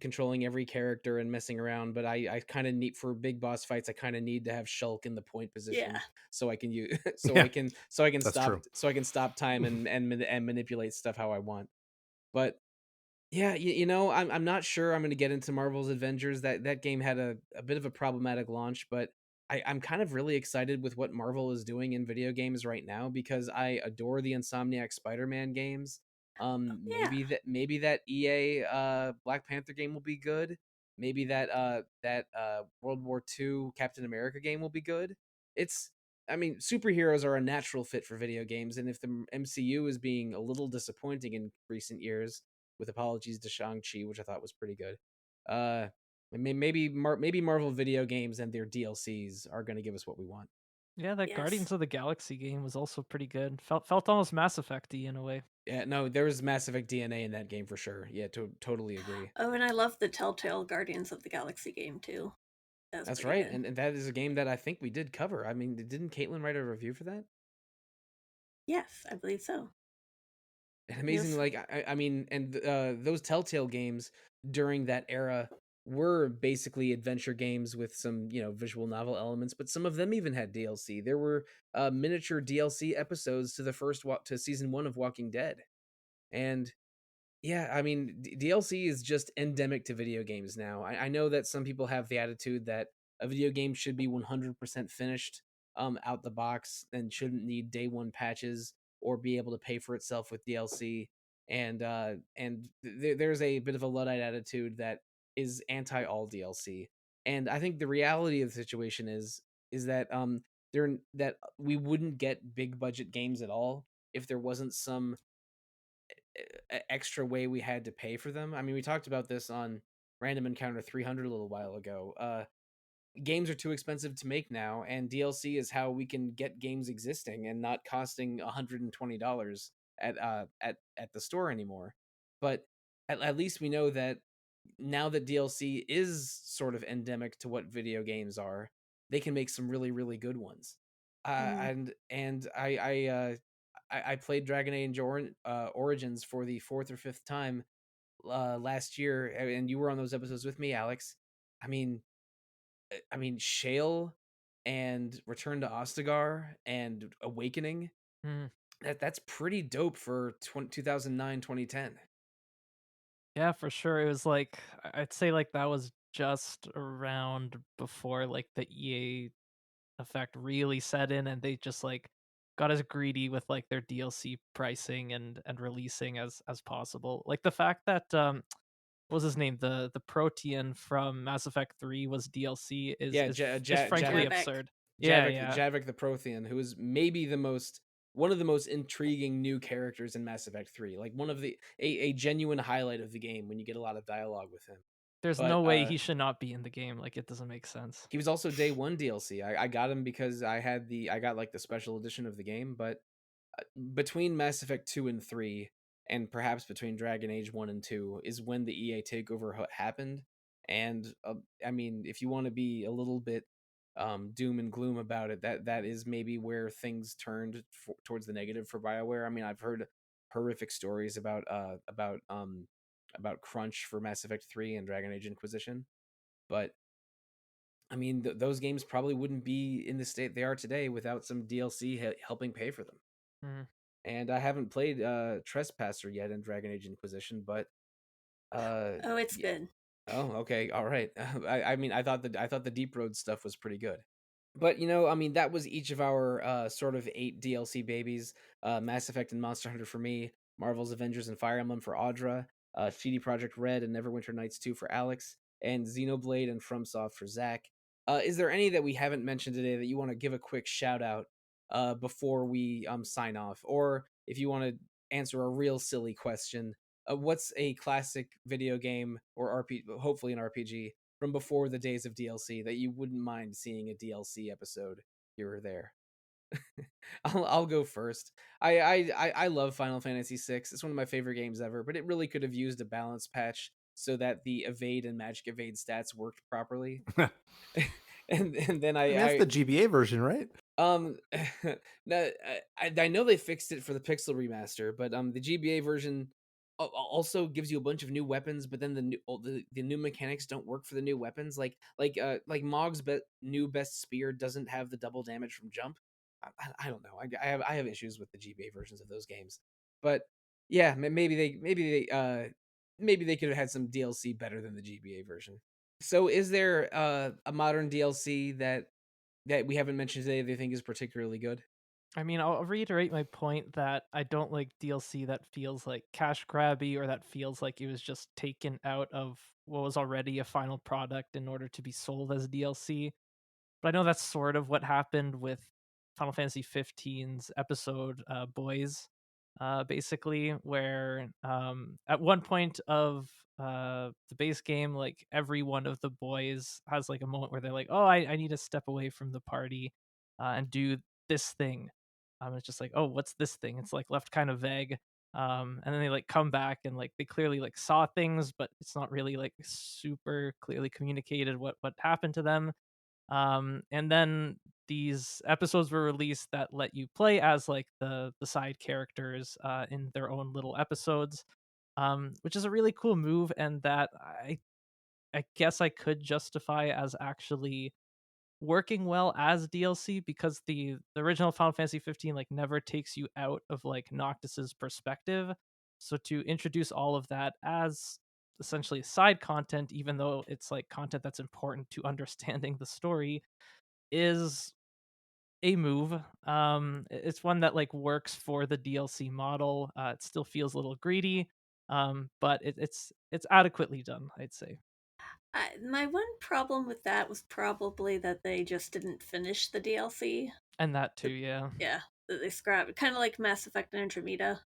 controlling every character and messing around. But I kind of need for big boss fights. I kind of need to have Shulk in the point Yeah. position so I can use Yeah, so I can that's stop true. time and manipulate stuff how I want. But yeah, I'm not sure I'm going to get into Marvel's Avengers. That game had a bit of a problematic launch, but I'm kind of really excited with what Marvel is doing in video games right now because I adore the Insomniac Spider-Man games. Yeah. Maybe that EA Black Panther game will be good. Maybe that World War II Captain America game will be good. It's I mean, superheroes are a natural fit for video games, and if the MCU is being a little disappointing in recent years, with apologies to Shang-Chi, which I thought was pretty good. Maybe Marvel video games and their DLCs are going to give us what we want. Yeah, that Yes. Guardians of the Galaxy game was also pretty good. Felt almost Mass Effect-y in a way. Yeah, no, there was Mass Effect DNA in that game for sure. Yeah, totally agree. Oh, and I love the Telltale Guardians of the Galaxy game too. That was That's pretty right, good. and that is a game that I think we did cover. I mean, didn't Caitlin write a review for that? Yes, I believe so. And amazing, Yes. like and those Telltale games during that era were basically adventure games with some visual novel elements, but some of them even had DLC. There were miniature DLC episodes to the to season 1 of Walking Dead, and yeah, I mean, DLC is just endemic to video games now. I know that some people have the attitude that a video game should be 100% finished out the box and shouldn't need day one patches or be able to pay for itself with DLC. There's a bit of a Luddite attitude that is anti all DLC. And I think the reality of the situation is that that we wouldn't get big budget games at all if there wasn't some extra way we had to pay for them. I mean, we talked about this on Random Encounter 300 a little while ago. Games are too expensive to make now, and DLC is how we can get games existing and not costing $120 at the store anymore. But at least we know that now that DLC is sort of endemic to what video games are, they can make some really really good ones. Mm. And I played Dragon Age Origins for the fourth or fifth time last year, and you were on those episodes with me, Alex. I mean, Shale and Return to Ostagar and Awakening. Mm. That's pretty dope for 2009 2010. Yeah, for sure. It was like I'd say like that was just around before like the EA effect really set in, and they just like got as greedy with like their DLC pricing and releasing as possible. Like the fact that what was his name, the Protean from Mass Effect 3 was DLC is Yeah, is frankly Javik, Javik. absurd. Yeah, yeah. Javik the Prothean, who is maybe one of the most intriguing new characters in Mass Effect 3. Like one of a genuine highlight of the game when you get a lot of dialogue with him. There's But no way he should not be in the game. Like it doesn't make sense. he was also day one DLC. I got him because I got like the special edition of the game, but between Mass Effect 2 and 3 and perhaps between Dragon Age 1 and 2 is when the EA takeover happened. And I mean, if you want to be a little bit doom and gloom about it, that is maybe where things turned towards the negative for BioWare. I mean, I've heard horrific stories about crunch for Mass Effect 3 and Dragon Age Inquisition, but I mean, those games probably wouldn't be in the state they are today without some DLC helping pay for them. Mm. And I haven't played Trespasser yet in Dragon Age Inquisition, but Oh, it's yeah. good. Oh, okay, all right. I mean, I thought the Deep Road stuff was pretty good. But I mean, that was each of our sort of 8 DLC babies. Mass Effect and Monster Hunter for me, Marvel's Avengers and Fire Emblem for Audra, CD Projekt Red and Neverwinter Nights 2 for Alex, and Xenoblade and FromSoft for Zach. Is there any that we haven't mentioned today that you want to give a quick shout out before we sign off? Or if you want to answer a real silly question, what's a classic video game or hopefully an RPG from before the days of DLC that you wouldn't mind seeing a DLC episode here or there? I'll go first. I love Final Fantasy VI. It's one of my favorite games ever, but it really could have used a balance patch so that the evade and magic evade stats worked properly. And then I mean, that's the GBA version, right? no, I know they fixed it for the Pixel remaster, but the GBA version also gives you a bunch of new weapons, but then the new mechanics don't work for the new weapons. Like Mog's new best spear doesn't have the double damage from jump. I don't know. I have issues with the GBA versions of those games, but yeah, maybe they could have had some DLC better than the GBA version. So, is there a modern DLC that we haven't mentioned today that you think is particularly good? I mean, I'll reiterate my point that I don't like DLC that feels like cash grabby or that feels like it was just taken out of what was already a final product in order to be sold as DLC. But I know that's sort of what happened with Final Fantasy 15's episode Boys, basically, where at one point of the base game, like every one of the boys has like a moment where they're like, oh, I need to step away from the party and do this thing. It's just like, oh, what's this thing? It's like left kind of vague. And then they like come back and like they clearly like saw things, but it's not really like super clearly communicated what happened to them. And then these episodes were released that let you play as like the side characters in their own little episodes, which is a really cool move, and that I guess I could justify as actually working well as DLC because the original Final Fantasy 15 like never takes you out of like Noctis's perspective. So to introduce all of that as essentially side content, even though it's like content that's important to understanding the story, is a move. It's one that like works for the DLC model. It still feels a little greedy, but it's adequately done, I'd say. My one problem with that was probably that they just didn't finish the DLC. And that too, yeah. Yeah, that they scrapped, kind of like Mass Effect and Andromeda,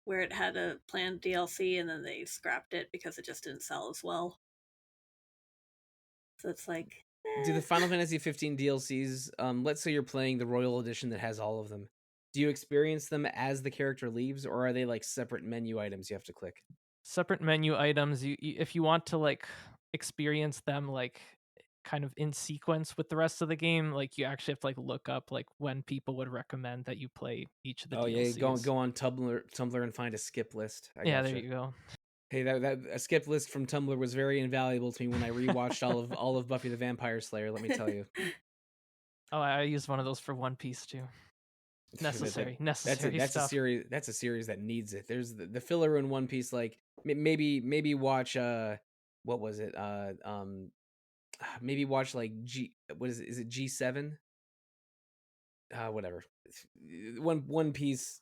where it had a planned DLC and then they scrapped it because it just didn't sell as well. So it's like, Do the Final Fantasy 15 DLCs, let's say you're playing the Royal Edition that has all of them, do you experience them as the character leaves, or are they like separate menu items you have to click? Separate menu items. You if you want to like experience them like kind of in sequence with the rest of the game, like you actually have to like look up like when people would recommend that you play each of the Oh yeah, go DLCs. go on Tumblr and find a skip list. I Yeah, there gotcha. you go. Hey, that a skip list from Tumblr was very invaluable to me when I rewatched all of Buffy the Vampire Slayer. Let me tell you. Oh, I used one of those for One Piece too. that, that Necessary that's a stuff. series that needs it. There's the filler in One Piece. Like maybe watch what was it maybe watch like what is it G7 whatever One Piece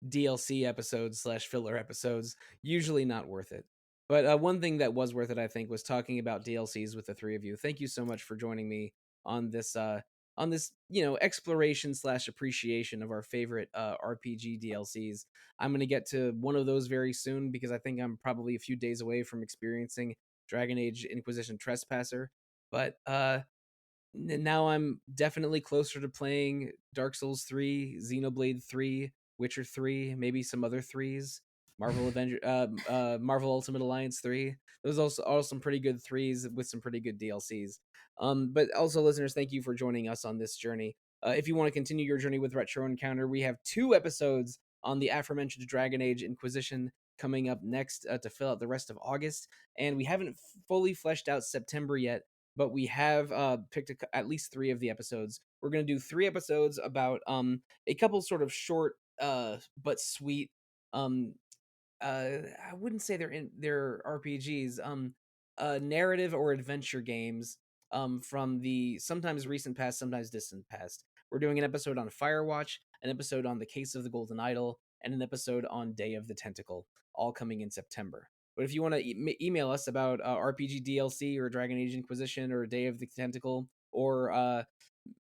DLC episodes slash filler episodes, usually not worth it. But one thing that was worth it, I think, was talking about DLCs with the three of you. Thank you so much for joining me on this exploration slash appreciation of our favorite RPG DLCs. I'm gonna get to one of those very soon because I think I'm probably a few days away from experiencing Dragon Age Inquisition Trespasser. But now I'm definitely closer to playing Dark Souls 3, Xenoblade 3, Witcher 3, maybe some other threes. Marvel Ultimate Alliance 3. Those also are some pretty good threes with some pretty good DLCs. But also, listeners, thank you for joining us on this journey. If you want to continue your journey with Retro Encounter, we have 2 episodes on the aforementioned Dragon Age Inquisition coming up next to fill out the rest of August, and we haven't fully fleshed out September yet, but we have picked at least 3 of the episodes. We're going to do 3 episodes about a couple sort of short but sweet I wouldn't say they're RPGs, narrative or adventure games from the sometimes recent past, sometimes distant past. We're doing an episode on Firewatch, an episode on The Case of the Golden Idol, and an episode on Day of the Tentacle, all coming in September. But if you want to email us about RPG DLC or Dragon Age Inquisition or Day of the Tentacle or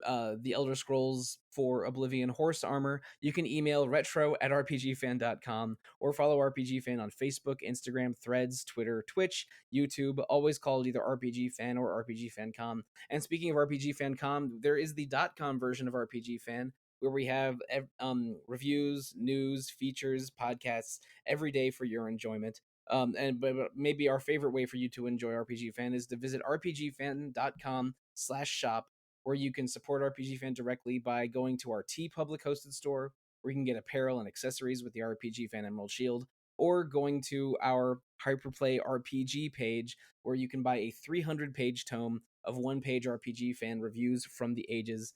the Elder Scrolls for Oblivion Horse Armor, you can email retro@rpgfan.com or follow RPG Fan on Facebook, Instagram, Threads, Twitter, Twitch, YouTube, always called either RPG Fan or RPG Fancom. And speaking of RPG Fancom, there is the .com version of RPG Fan, where we have reviews, news, features, podcasts every day for your enjoyment. But maybe our favorite way for you to enjoy RPG Fan is to visit rpgfan.com/shop, where you can support RPG Fan directly by going to our TeePublic hosted store, where you can get apparel and accessories with the RPG Fan Emerald Shield, or going to our Hyperplay RPG page, where you can buy a 300-page tome of one-page RPG Fan reviews from the ages.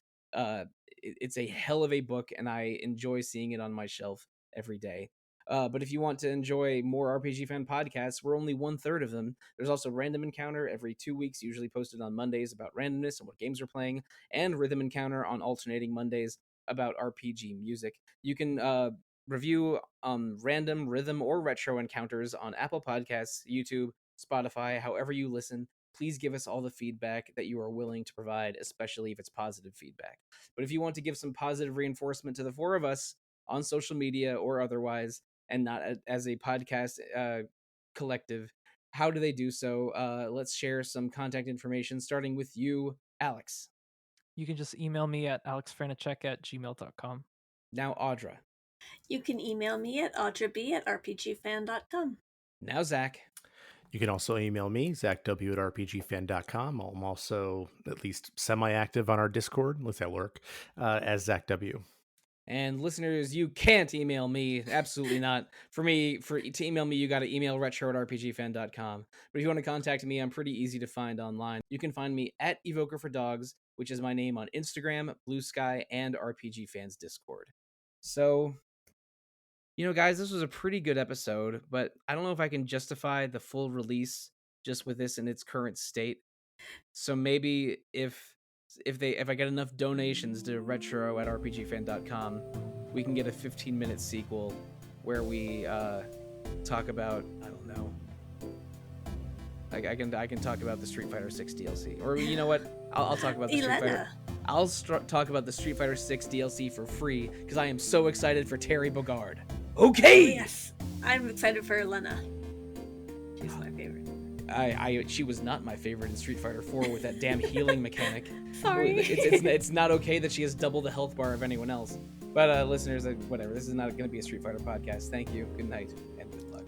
It's a hell of a book, and I enjoy seeing it on my shelf every day. But if you want to enjoy more RPG Fan podcasts, we're only 1/3 of them. There's also Random Encounter every 2 weeks, usually posted on Mondays about randomness and what games we're playing, and Rhythm Encounter on alternating Mondays about RPG music. You can review random, rhythm, or retro encounters on Apple Podcasts, YouTube, Spotify, however you listen. Please give us all the feedback that you are willing to provide, especially if it's positive feedback. But if you want to give some positive reinforcement to the four of us on social media or otherwise, and not as a podcast collective, how do they do so? Let's share some contact information, starting with you, Alex. You can just email me at alexfraniczek@gmail.com. Now, Audra. You can email me at audrab@rpgfan.com. Now, Zach. You can also email me, zachw@rpgfan.com. I'm also at least semi-active on our Discord, unless I lurk, as Zach W. And listeners, you can't email me. Absolutely not. To email me, you got to email retro@rpgfan.com. But if you want to contact me, I'm pretty easy to find online. You can find me at Evoker for Dogs, which is my name on Instagram, Blue Sky, and RPG Fans Discord. So, guys, this was a pretty good episode, but I don't know if I can justify the full release just with this in its current state. So maybe if I get enough donations to retro@rpgfan.com, we can get a 15-minute sequel where we talk about, I don't know, I can talk about the Street Fighter 6 DLC, or you know what, I'll talk about the Street Fighter. I'll talk about the Street Fighter 6 DLC for free because I am so excited for Terry Bogard. Okay. Oh, yes, I'm excited for Elena. She's my favorite. She was not my favorite in Street Fighter 4 with that damn healing mechanic. Sorry. It's not okay that she has double the health bar of anyone else. But listeners, whatever. This is not going to be a Street Fighter podcast. Thank you. Good night and good luck.